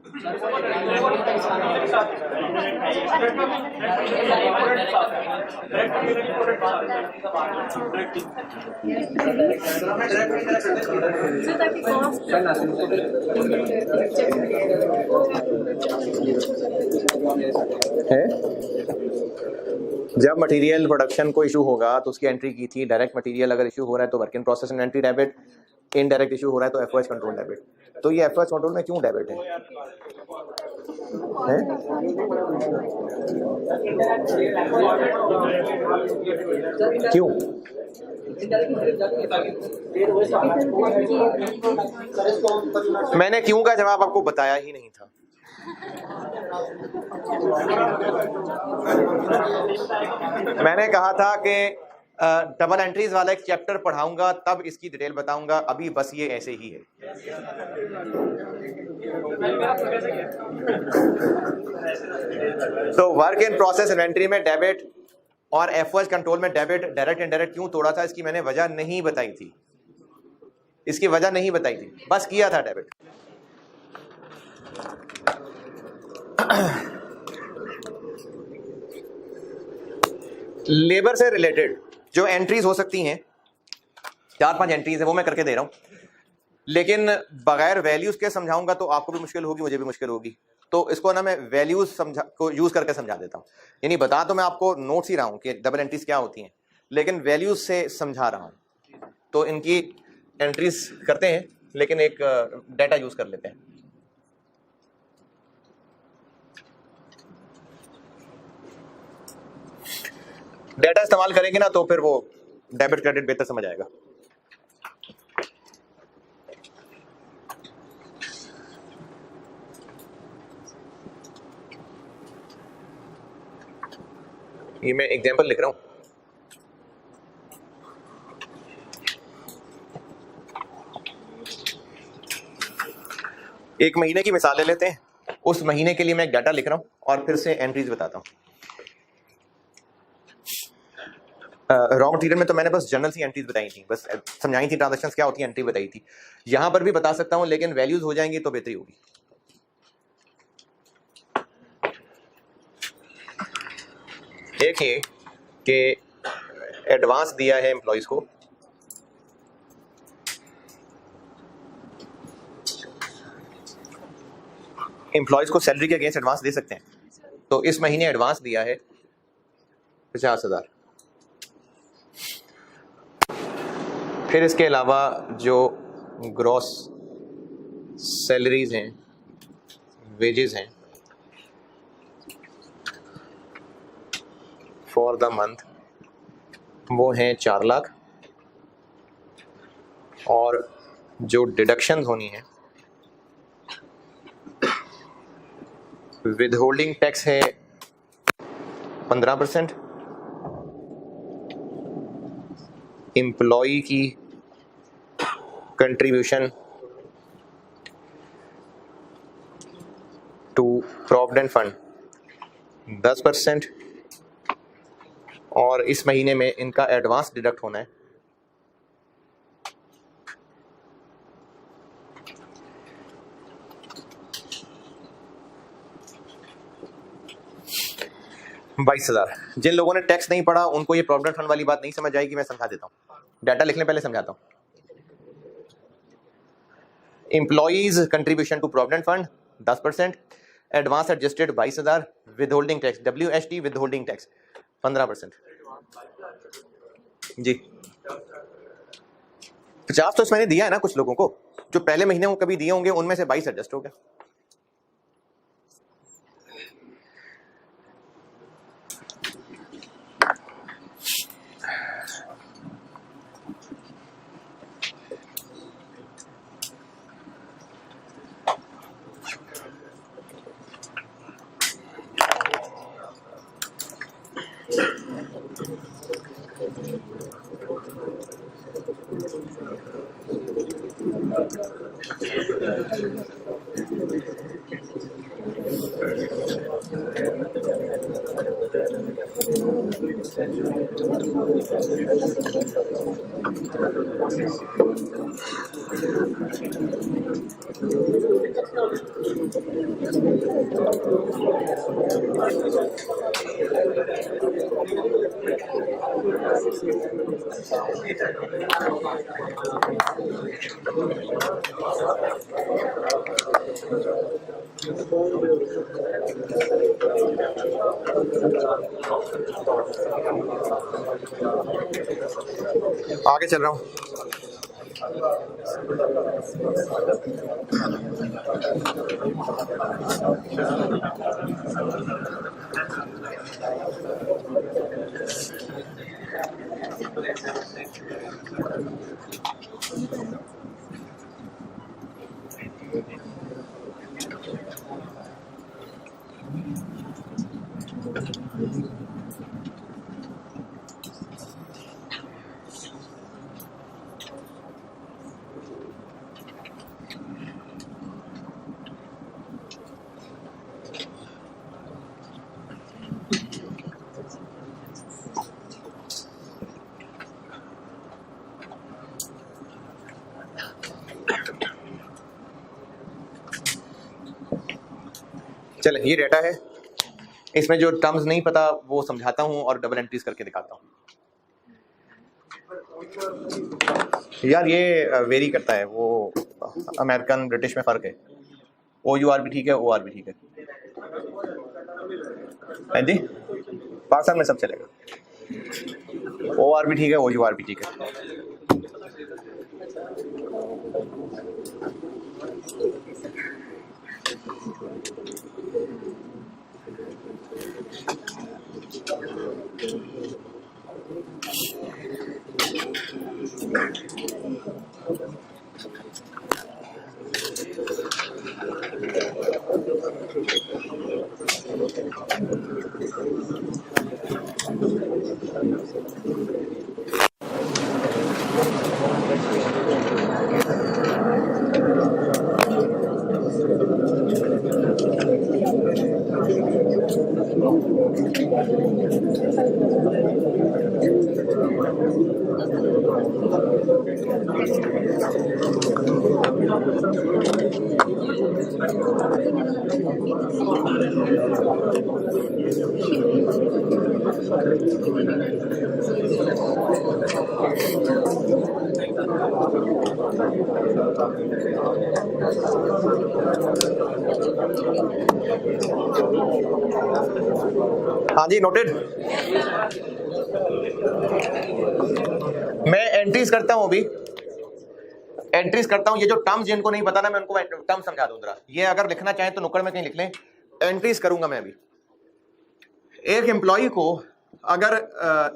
है जब मटेरियल प्रोडक्शन को इशू होगा तो उसकी एंट्री की थी, डायरेक्ट मटेरियल अगर इशू हो रहा है तो वर्क इन प्रोसेस में एंट्री डेबिट, इनडायरेक्ट इशू हो रहा है तो एफओएच कंट्रोल डेबिट। तो ये एफओएच कंट्रोल में क्यों डेबिट है? है? क्यों? मैंने क्यों का जवाब आपको बताया ही नहीं था। मैंने कहा था कि डबल एंट्रीज वाला एक चैप्टर पढ़ाऊंगा तब इसकी डिटेल बताऊंगा, अभी बस ये ऐसे ही है। तो वर्क इन प्रोसेस इन्वेंटरी में डेबिट और एफओएस कंट्रोल में डेबिट डायरेक्ट इनडायरेक्ट क्यों तोड़ा था, इसकी मैंने वजह नहीं बताई थी, इसकी वजह नहीं बताई थी, बस किया था डेबिट। लेबर से रिलेटेड जो एंट्रीज हो सकती हैं, 4-5 एंट्रीज है, वो मैं करके दे रहा हूं, लेकिन बगैर वैल्यूज के समझाऊंगा तो आपको भी मुश्किल होगी, मुझे भी मुश्किल होगी। तो इसको ना मैं वैल्यूज को यूज करके समझा देता हूं। यानी बता तो मैं आपको नोट्स ही रहा हूं कि डबल एंट्रीज क्या होती हैं, लेकिन वैल्यूज से समझा रहा हूं। तो इनकी एंट्रीज करते हैं, लेकिन एक डाटा यूज कर लेते हैं। डाटा इस्तेमाल करेंगे ना तो फिर वो डेबिट क्रेडिट बेहतर समझ आएगा। ये मैं एग्जांपल लिख रहा हूं। एक महीने की मिसाल ले लेते हैं, उस महीने के लिए मैं एक डाटा लिख रहा हूं और फिर से एंट्रीज बताता हूं। रॉ मटेरियल में तो मैंने बस जनरल सी एंट्रीज बताई थी, बस समझाई थी ट्रांजैक्शंस क्या होती है, एंट्री बताई थी। यहां पर भी बता सकता हूं, लेकिन वैल्यूज हो जाएंगी तो बेहतरी होगी। एक ये कि एडवांस दिया है एम्प्लॉइज को, एम्प्लॉइज को सैलरी के अगेंस्ट एडवांस दे सकते हैं, तो इस महीने एडवांस दिया है 50,000। फिर इसके अलावा जो ग्रॉस सैलरीज हैं, वेजेस हैं फॉर द मंथ, वो हैं 4 लाख, और जो डिडक्शंस होनी है, विदहोल्डिंग टैक्स है 15%, एम्प्लॉई की कंट्रीब्यूशन टू प्रोविडेंट फंड 10%, और इस महीने में इनका एडवांस डिडक्ट होना है 22,000। जिन लोगों ने टैक्स नहीं पढ़ा उनको ये प्रोविडेंट फंड वाली बात नहीं समझ आएगी, मैं समझा देता हूँ। डाटा लिखने पहले समझाता हूँ। Employees contribution to provident fund 10%, advance adjusted 22,000, withholding tax WHT withholding tax 15%। जी 50 तो इस महीने दिया है ना कुछ लोगों को, जो पहले महीने को कभी दिए होंगे उनमें से 22 एडजस्ट हो गया। आगे चल रहा हूं। चले, ये डेटा है, इसमें जो टर्म्स नहीं पता वो समझाता हूँ और डबल एंट्रीज करके दिखाता हूँ। यार ये वेरी करता है, वो अमेरिकन ब्रिटिश में फ़र्क है। OUR भी ठीक है, OR भी ठीक है जी, पाकिस्तान में सब चलेगा। OR भी ठीक है, OUR भी ठीक है। हाँ जी, नोटेड। मैं एंट्रीज करता हूं, अभी एंट्रीज करता हूं। ये जो टर्म्स जिनको नहीं पता ना, मैं उनको टर्म समझा दूं जरा। ये अगर लिखना चाहें तो नुक्कड़ में कहीं लिख लें। एंट्रीज करूंगा मैं अभी। एक एम्प्लॉय को अगर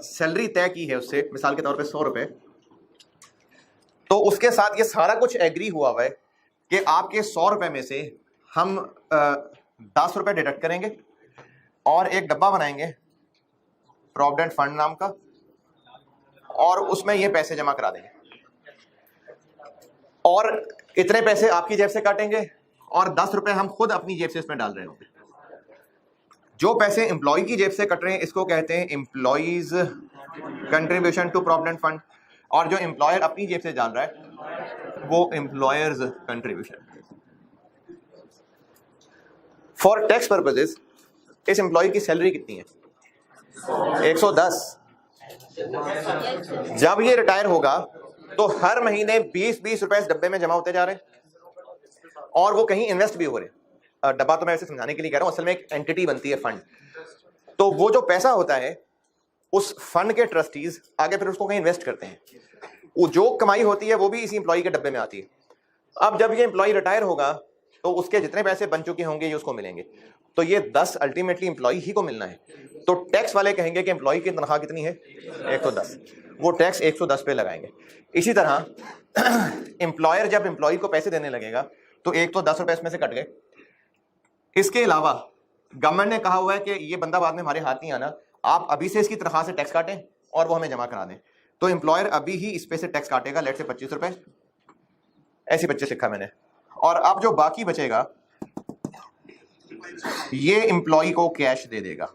सैलरी तय की है उससे, मिसाल के तौर पे 100 रुपए, तो उसके साथ ये सारा कुछ एग्री हुआ हुआ है कि आपके 100 रुपए में से हम 10 रुपए डिडक्ट करेंगे और एक डब्बा बनाएंगे प्रोविडेंट फंड नाम का, और उसमें ये पैसे जमा करा देंगे, और इतने पैसे आपकी जेब से काटेंगे और 10 रुपए हम खुद अपनी जेब से इसमें डाल रहे होंगे। जो पैसे एम्प्लॉय की जेब से कट रहे हैं इसको कहते हैं employees contribution to provident fund, और जो एम्प्लॉयर अपनी जेब से डाल रहा है वो employers contribution. For tax purposes इस एम्प्लॉय की सैलरी कितनी है? 110। जब ये रिटायर होगा तो हर महीने 20-20 रुपए इस डब्बे में जमा होते जा रहे हैं और वो कहीं इन्वेस्ट भी हो रहे हैं। डब्बा तो मैं ऐसे समझाने के लिए कह रहा हूं, असल में एक एंटिटी बनती है फंड। तो वो जो पैसा होता है उस फंड के ट्रस्टीज आगे फिर उसको कहीं इन्वेस्ट करते हैं। वो जो कमाई होती है वो भी इसी एम्प्लॉय के डब्बे में आती है। अब जब ये एम्प्लॉय रिटायर होगा तो उसके जितने पैसे बन चुके होंगे ये उसको मिलेंगे। तो ये 10 अल्टीमेटली एम्प्लॉय ही को मिलना है। तो टैक्स वाले कहेंगे कि एम्प्लॉय की तनख्वाह कितनी है? 110। वो टैक्स 110 पे लगाएंगे। इसी तरह एम्प्लॉयर जब एम्प्लॉय को पैसे देने लगेगा तो एक तो 10 रुपए इसमें से कट गए। इसके अलावा गवर्नमेंट ने कहा हुआ है कि ये बंदा बाद में हमारे हाथ नहीं आना, आप अभी से इसकी तनख्वाह से टैक्स काटें और वो हमें जमा करा दें। तो एम्प्लॉयर अभी ही इस पे से टैक्स काटेगा, लेट से 25 रुपए, ऐसे 25 लिखा मैंने। और अब जो बाकी बचेगा ये एम्प्लॉय को कैश दे देगा।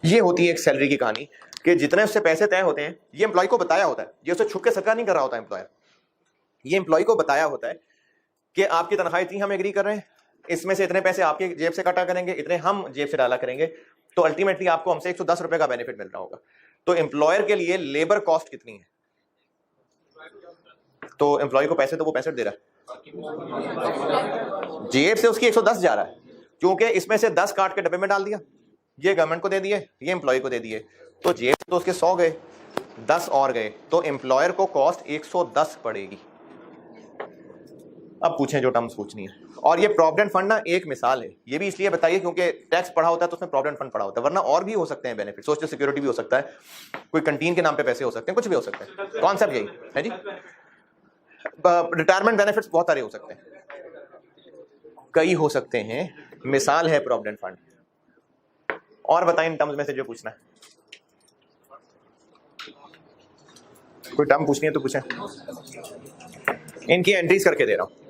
ये होती है एक सैलरी की कहानी कि जितने उससे पैसे तय होते हैं ये एम्प्लॉय को बताया होता है। ये उसे छुप के सरकार नहीं कर रहा होता एम्प्लॉयर, ये एम्प्लॉय को बताया होता है कि आपकी तनख्वाह इतनी हम एग्री कर रहे हैं, इसमें से इतने पैसे आपकी जेब से काटा करेंगे, इतने हम जेब से डाला करेंगे, तो अल्टीमेटली आपको हमसे 110 रुपए का बेनिफिट मिल रहा होगा। तो एम्प्लॉयर के लिए लेबर कॉस्ट कितनी है? तो एम्प्लॉय को पैसे तो वो 65 दे रहा है, जेब से उसकी 110 जा रहा है, क्योंकि इसमें से 10 काट के डब्बे में डाल दिया, ये गवर्नमेंट को दे दिए, ये एम्प्लॉय को दे दिए, तो जेब तो उसके 100 गए। 10 और गए तो एम्प्लॉयर को कॉस्ट 110 पड़ेगी। अब पूछें जो टर्म्स पूछनी है। और ये प्रोविडेंट फंड ना एक मिसाल है, ये भी इसलिए बताइए क्योंकि टैक्स पढ़ा होता है तो उसमें प्रोविडेंट फंड पढ़ा होता है, वरना और भी हो सकते हैं बेनिफिट। सोशल सिक्योरिटी भी हो सकता है, कोई कंटीन के नाम पे पैसे हो सकते हैं, कुछ भी हो सकता है। कॉन्सेप्ट यही है जी। रिटायरमेंट बेनिफिट्स बहुत सारे हो सकते हैं, कई हो सकते हैं, मिसाल है प्रोविडेंट फंड। और बताएं इन टर्म्स में से जो पूछना है। कोई टर्म पूछनी है तो पूछें, इनकी एंट्रीज करके दे रहा हूं।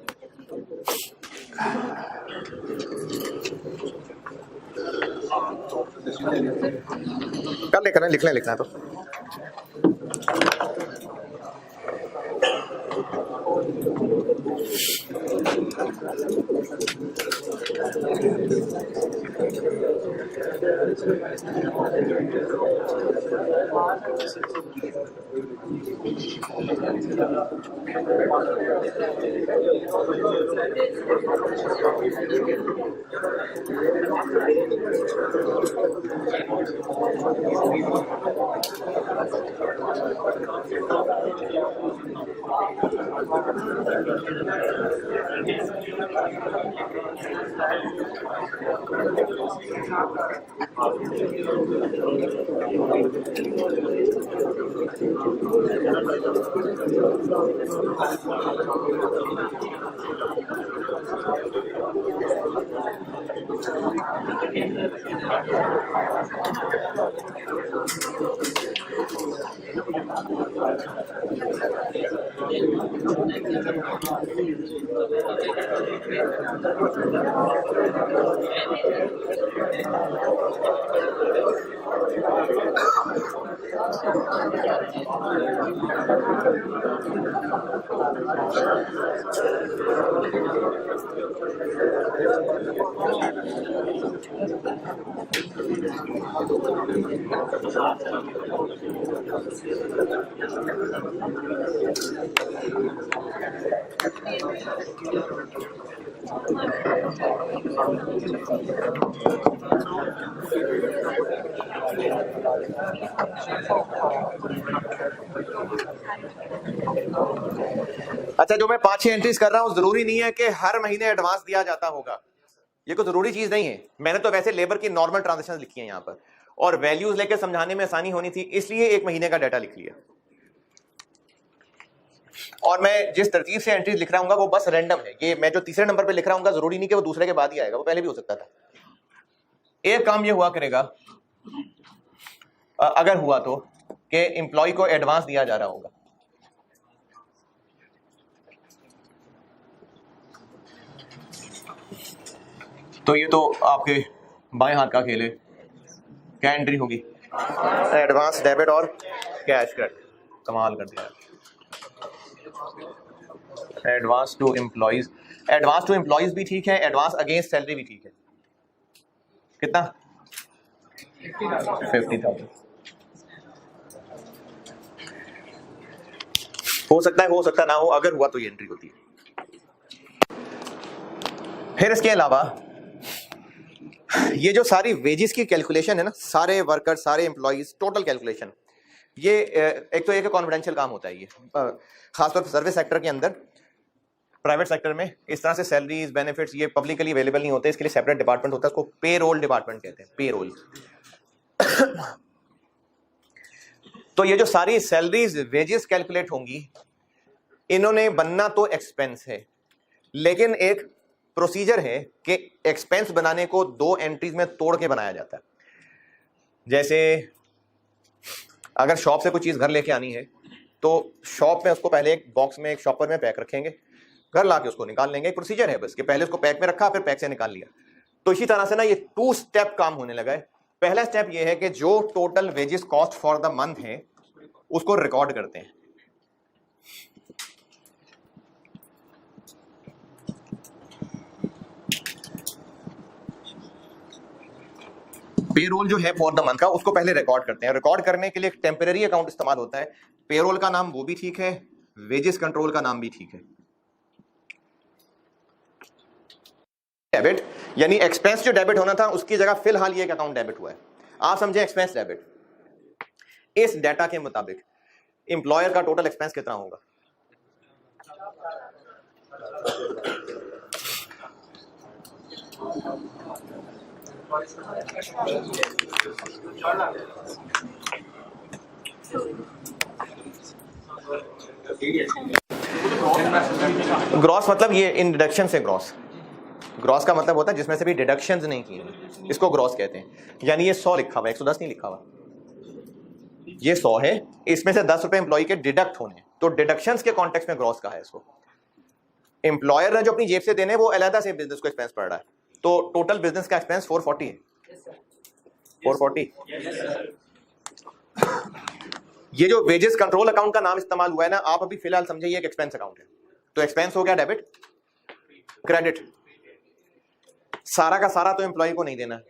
कर ले करें, लिख लें, लिखना है तो। अच्छा, जो मैं 5-6 एंट्रीज कर रहा हूं जरूरी नहीं है कि हर महीने एडवांस दिया जाता होगा, ये कोई जरूरी चीज नहीं है। मैंने तो वैसे लेबर की नॉर्मल ट्रांजेक्शन लिखी है यहां पर, और वैल्यूज लेके समझाने में आसानी होनी थी इसलिए 1 महीने का डाटा लिख लिया। और मैं जिस तरतीब से एंट्रीज लिख रहा हूँ वो बस रैंडम है। ये मैं जो तीसरे नंबर पे लिख रहा हूँ जरूरी नहीं कि वो दूसरे के बाद ही आएगा, वो पहले भी हो सकता था। एक काम ये हुआ करेगा अगर हुआ तो कि एम्प्लॉय को एडवांस दिया जा रहा होगा, तो ये तो आपके बाएं हाथ का खेल है। क्या एंट्री होगी? एडवांस डेबिट और कैश क्रेडिट। कमाल कर दिया। Advance to employees, advance to employees भी ठीक है, एडवांस अगेंस्ट सैलरी भी ठीक है। कितना? 50,000। हो सकता ना हो, अगर हुआ तो ये एंट्री होती है। फिर इसके अलावा ये जो सारी वेजेस की कैलकुलेशन है ना, सारे वर्कर, सारे एम्प्लॉइज, टोटल कैलकुलेशन, ये एक तो एक कॉन्फिडेंशियल काम होता है। ये खासतौर पर सर्विस सेक्टर के अंदर, प्राइवेट सेक्टर में इस तरह से सैलरीज, बेनिफिट्स ये पब्लिकली अवेलेबल नहीं होते, इसके लिए सेपरेट डिपार्टमेंट होता है, इसको पेरोल डिपार्टमेंट कहते हैं, पेरोल। तो ये जो सारी सैलरीज, वेजेस कैलकुलेट होंगी, इन्होंने बनना तो एक्सपेंस है, लेकिन एक प्रोसीजर है कि एक्सपेंस बनाने को 2 एंट्रीज में तोड़ के बनाया जाता है। जैसे अगर शॉप से कोई चीज घर लेके आनी है तो शॉप में उसको पहले एक बॉक्स में, एक शॉपर में पैक रखेंगे, घर लाके उसको निकाल लेंगे। एक प्रोसीजर है बस कि पहले उसको पैक में रखा, फिर पैक से निकाल लिया। तो इसी तरह से ना ये 2 स्टेप काम होने लगा है। पहला स्टेप ये है कि जो total wages cost for the month है उसको रिकॉर्ड करते हैं। पेरोल जो है फॉर द मंथ का, उसको पहले रिकॉर्ड करते हैं। रिकॉर्ड करने के लिए एक टेम्पररी अकाउंट इस्तेमाल होता है। पेरोल का नाम वो भी ठीक है, वेजेस कंट्रोल का नाम भी ठीक है। डेबिट यानी एक्सपेंस जो डेबिट होना था उसकी जगह फिलहाल ये एक अकाउंट डेबिट हुआ है। आप समझे एक्सपेंस डेबिट। इस डाटा के मुताबिक एम्प्लॉयर का टोटल एक्सपेंस कितना होगा? ग्रॉस मतलब ये इन डिडक्शन से ग्रॉस। ग्रॉस का मतलब होता है जिसमें से भी डिडक्शंस नहीं किए, इसको ग्रॉस कहते हैं। यानी ये 100 लिखा हुआ है, 110 नहीं लिखा हुआ। ये 100 है, इसमें से 10 रुपए एम्प्लॉय के डिडक्ट होने, तो डिडक्शंस के कॉन्टेक्स्ट में ग्रॉस कहा है इसको। एम्प्लॉयर ने जो अपनी जेब से देने वो अलग से बिजनेस को एक्सपेंस पड़ रहा है, तो टोटल बिजनेस का एक्सपेंस 440 है। 440। ये जो वेजेस कंट्रोल अकाउंट का नाम इस्तेमाल हुआ है ना, आप अभी फिलहाल समझे ये एक एक्सपेंस अकाउंट है। तो एक्सपेंस हो गया डेबिट, क्रेडिट, सारा का सारा तो एम्प्लॉय को नहीं देना है,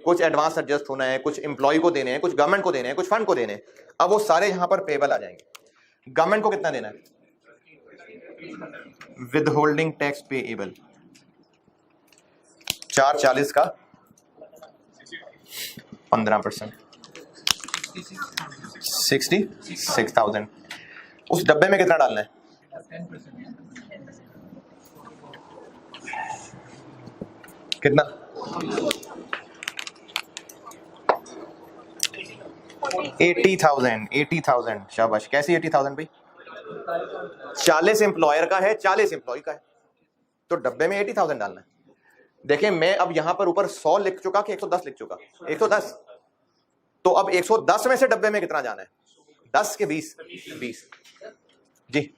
कुछ एडवांस एडजस्ट होना है, कुछ एम्प्लॉय को देने हैं, कुछ गवर्नमेंट को देने हैं, कुछ फंड को देने हैं। अब वो सारे यहां पर पेबल आ जाएंगे। गवर्नमेंट को कितना देना है? विद होल्डिंग टैक्स पेएबल 440 का 15%, 66,000। उस डब्बे में कितना डालना है? 10%। कितना? 80,000। शाबाश। कैसी 80,000 भाई? 40 एम्प्लॉयर का है, 40 एम्प्लॉय का है, तो डब्बे में 80,000 डालना है। देखिए मैं अब यहां पर ऊपर 100 लिख चुका कि 110 लिख चुका? 110। तो अब 110 में से डब्बे में कितना जाना है? 10 के 20? 20 जी।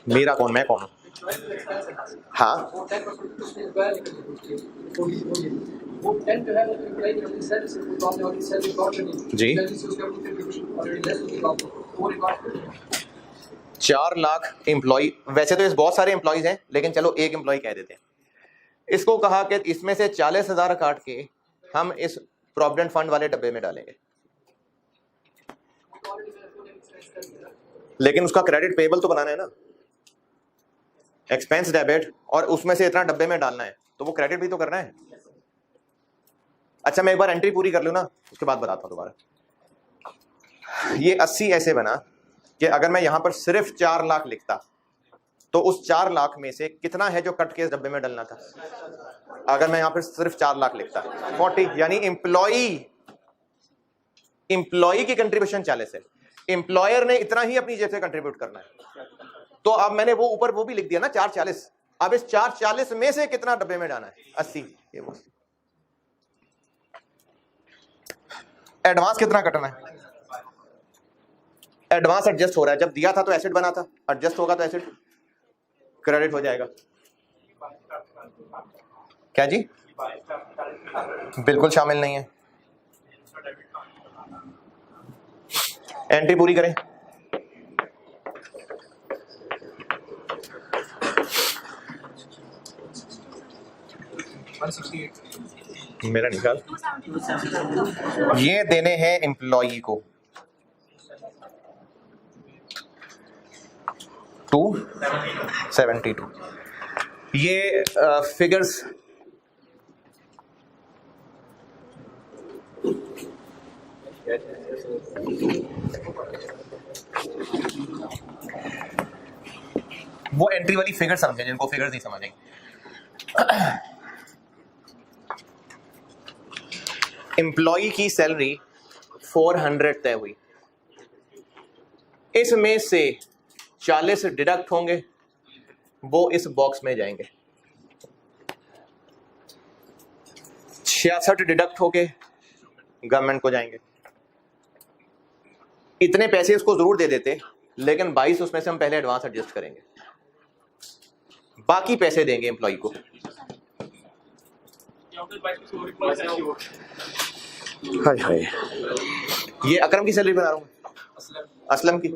मेरा कौन? मैं कौन हूं? हाँ जी। 4 लाख एम्प्लॉय, वैसे तो इस बहुत सारे एम्प्लॉयज हैं, लेकिन चलो एक एम्प्लॉय कह देते हैं। इसको कहा कि इसमें से 40,000 काट के हम इस प्रोविडेंट फंड वाले डब्बे में डालेंगे, लेकिन उसका क्रेडिट पेबल तो बनाना है ना, एक्सपेंस डेबिट, और उसमें से इतना डब्बे में डालना है, तो वो क्रेडिट भी तो करना है। अच्छा मैं एक बार एंट्री पूरी कर लूं ना, उसके बाद बताता हूं दोबारा। ये 80 ऐसे बना कि अगर मैं यहां पर सिर्फ 4 लाख लिखता तो उस 4 लाख में से कितना है जो कट के इस डब्बे में डालना था? अगर मैं यहां पर सिर्फ 4 लाख लिखता 40, यानी एम्प्लॉई की कंट्रीब्यूशन 40 है, एम्प्लॉयर ने इतना ही अपनी जेब से कंट्रीब्यूट करना है। तो अब मैंने वो ऊपर वो भी लिख दिया ना 440। अब इस 440 में से कितना डब्बे में डालना है? 80। ये वो एडवांस कितना कटना है? एडवांस एडजस्ट हो रहा है, जब दिया था तो एसेट बना था, एडजस्ट होगा तो एसेट क्रेडिट हो जाएगा। क्या जी? बिल्कुल शामिल नहीं है। एंट्री पूरी करें। मेरा निकाल। ये देने हैं एम्प्लॉई को 272। ये फिगर्स वो एंट्री वाली फिगर समझे जिनको फिगर्स नहीं समझेंगे। एम्प्लॉई की सैलरी 400 तय हुई, इसमें से 40 डिडक्ट होंगे, वो इस बॉक्स में जाएंगे। 66 डिडक्ट होके गवर्नमेंट को जाएंगे। इतने पैसे उसको जरूर दे देते, लेकिन 22 उसमें से हम पहले एडवांस एडजस्ट करेंगे, बाकी पैसे देंगे एम्प्लॉई को। हाय हाय, ये अकरम की सैलरी बना रहा हूं, असलम की।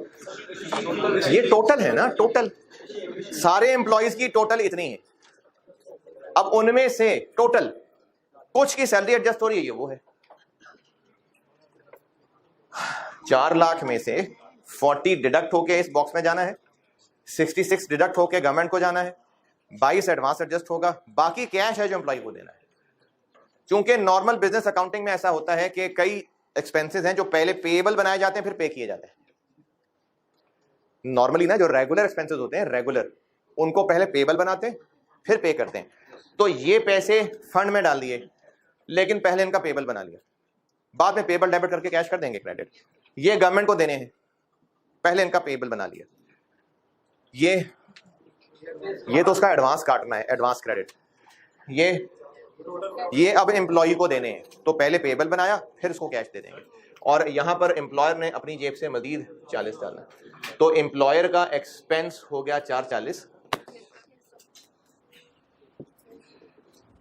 ये टोटल है ना, टोटल सारे एम्प्लॉयज की टोटल इतनी है। अब उनमें से टोटल कुछ की सैलरी एडजस्ट हो रही है, ये वो है। 4 लाख में से 40 डिडक्ट होके इस बॉक्स में जाना है, 66 डिडक्ट होके गवर्नमेंट को जाना है, 22 एडवांस एडजस्ट होगा, बाकी कैश है जो एम्प्लॉय को देना है। क्योंकि नॉर्मल बिजनेस अकाउंटिंग में ऐसा होता है कि कई एक्सपेंसेस हैं जो पहले पेएबल बनाए जाते हैं फिर पे किए जाते हैं। नॉर्मली ना जो रेगुलर एक्सपेंसेस होते हैं रेगुलर, उनको पहले पेएबल बनाते हैं फिर पे करते हैं। तो ये पैसे फंड में डाल दिए, लेकिन पहले इनका पेएबल बना लिया, बाद में पेएबल डेबिट करके कैश कर देंगे क्रेडिट। ये गवर्नमेंट को देने हैं, पहले इनका पेएबल बना लिया। ये तो उसका एडवांस काटना है, एडवांस क्रेडिट। ये अब एम्प्लॉय को देने हैं, तो पहले पेएबल बनाया फिर उसको कैश दे देंगे। और यहां पर एम्प्लॉयर ने अपनी जेब से मजीद 40 डालना, तो एम्प्लॉयर का एक्सपेंस हो गया 440।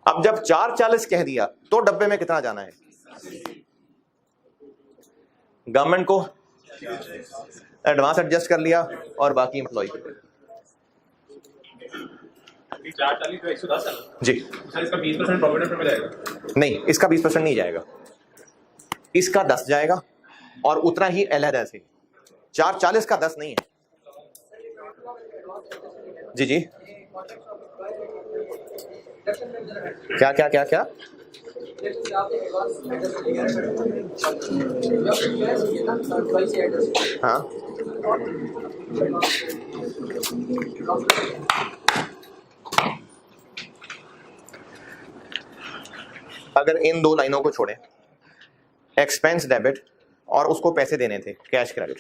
अब जब 440 कह दिया तो डब्बे में कितना जाना है? गवर्नमेंट को एडवांस एडजस्ट कर लिया और बाकी एम्प्लॉय को। 440 तो 110 है जी सर, इसका 20% प्रॉफिट में जाएगा? नहीं, इसका 20% नहीं जाएगा, इसका 10 जाएगा और उतना ही अलहदा से। 440 का 10 नहीं है। जी जी क्या क्या क्या क्या? हाँ अगर इन दो लाइनों को छोड़ें, एक्सपेंस डेबिट और उसको पैसे देने थे कैश क्रेडिट,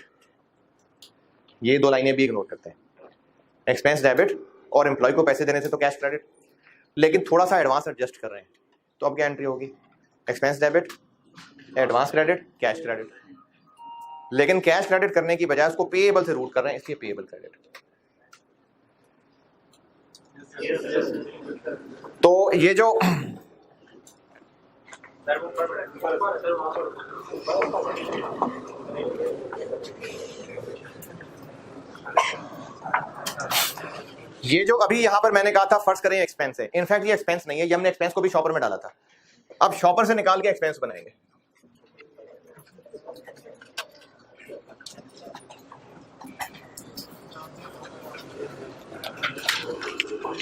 ये दो लाइनें भी इग्नोर करते हैं। एक्सपेंस डेबिट और एम्प्लॉय को पैसे देने थे तो कैश क्रेडिट, लेकिन थोड़ा सा एडवांस एडजस्ट कर रहे हैं, तो अब क्या एंट्री होगी? Expense debit, advance credit, cash credit. लेकिन कैश क्रेडिट करने की बजाय उसको पेएबल से रूट कर रहे हैं, इसलिए पेएबल क्रेडिट। तो ये जो अभी यहां पर मैंने कहा था फर्ज करें एक्सपेंस है, इनफैक्ट ये एक्सपेंस नहीं है, ये हमने एक्सपेंस को भी शॉपर में डाला था। अब शॉपर से निकाल के एक्सपेंस बनाएंगे।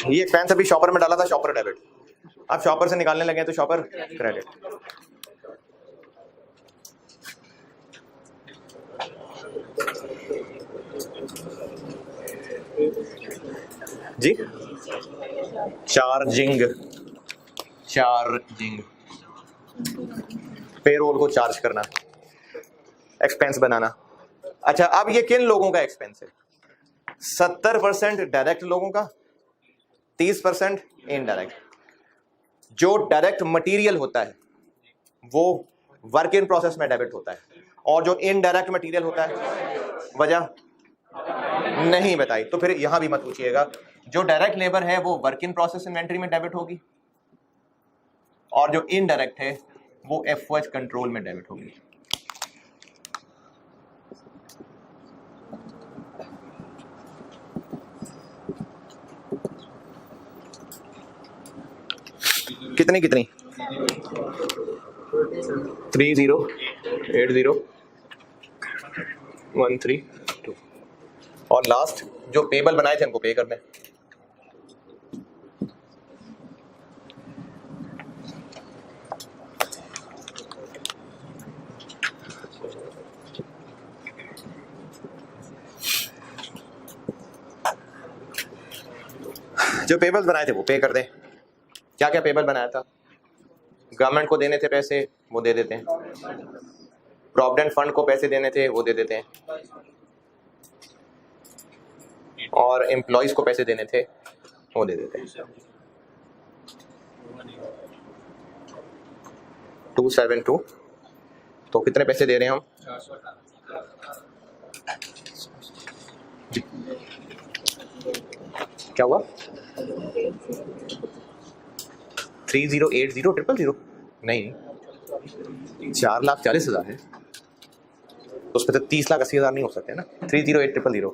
ये एक्सपेंस अभी शॉपर में डाला था, शॉपर डेबिट। अब शॉपर से निकालने लगे तो शॉपर क्रेडिट। जी चार्जिंग पेरोल को चार्ज करना, एक्सपेंस बनाना। अच्छा, अब ये किन लोगों का एक्सपेंस है? 70% डायरेक्ट लोगों का, 30% इनडायरेक्ट। जो डायरेक्ट मटेरियल होता है वो वर्क इन प्रोसेस में डेबिट होता है, और जो इनडायरेक्ट मटेरियल होता है वजह नहीं बताई, तो फिर यहां भी मत पूछिएगा। जो डायरेक्ट लेबर है वो वर्क इन प्रोसेस इन्वेंटरी में डेबिट होगी, और जो इनडायरेक्ट है वो एफओएच कंट्रोल में डेबिट होगी। कितनी 308013 और लास्ट जो पेबल बनाए थे उनको पे कर दें। जो पेबल बनाए थे वो पे कर दें। क्या क्या पेबल बनाया था? गवर्नमेंट को देने थे पैसे, वो दे देते हैं। प्रोविडेंट फंड को पैसे देने थे, वो दे देते हैं। और एम्प्लॉइज को पैसे देने थे, वो दे देते हैं। 272। तो कितने पैसे दे रहे हैं हम? क्या हुआ? 308000 नहीं, 4,40,000 है, तो उसमें तो 30,80,000 नहीं हो सकते ना। 308000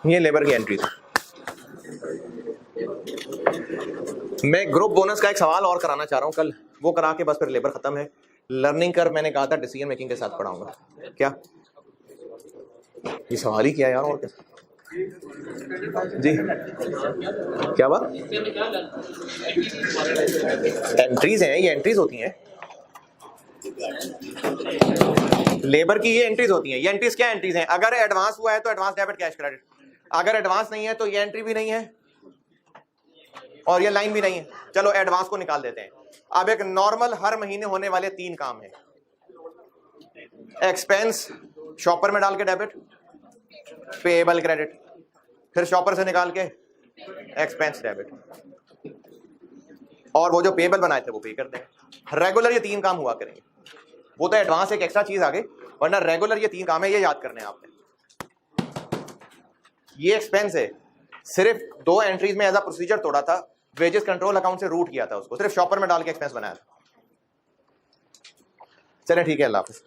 ये लेबर की एंट्री थी। मैं ग्रुप बोनस का एक सवाल और कराना चाह रहा हूं कल, वो करा के बस फिर लेबर खत्म है। लर्निंग कर मैंने कहा था डिसीजन मेकिंग के साथ पढ़ाऊंगा। क्या ये सवाल ही किया यार, और क्या? जी क्या बात, एंट्रीज हैं, ये एंट्रीज होती हैं लेबर की, ये एंट्रीज होती हैं। ये एंट्रीज क्या एंट्रीज हैं? अगर एडवांस हुआ है तो एडवांस डेबिट कैश क्रेडिट, अगर एडवांस नहीं है तो ये एंट्री भी नहीं है और ये लाइन भी नहीं है। चलो एडवांस को निकाल देते हैं। अब एक नॉर्मल हर महीने होने वाले 3 काम है। एक्सपेंस शॉपर में डाल के डेबिट, पेएबल क्रेडिट, फिर शॉपर से निकाल के एक्सपेंस डेबिट, और वो जो पेएबल बनाए थे वो पे कर देंगे। रेगुलर ये 3 काम हुआ करेंगे। वो तो एडवांस एक एक्स्ट्रा चीज आ गई, वरना रेगुलर ये 3 काम है, ये याद करने हैं आपने। ये एक्सपेंस है, सिर्फ 2 एंट्रीज में एज अ प्रोसीजर तोड़ा था, वेजेस कंट्रोल अकाउंट से रूट किया था उसको, सिर्फ शॉपर में डाल के एक्सपेंस बनाया था। चले ठीक है, अल्लाह हाफिज।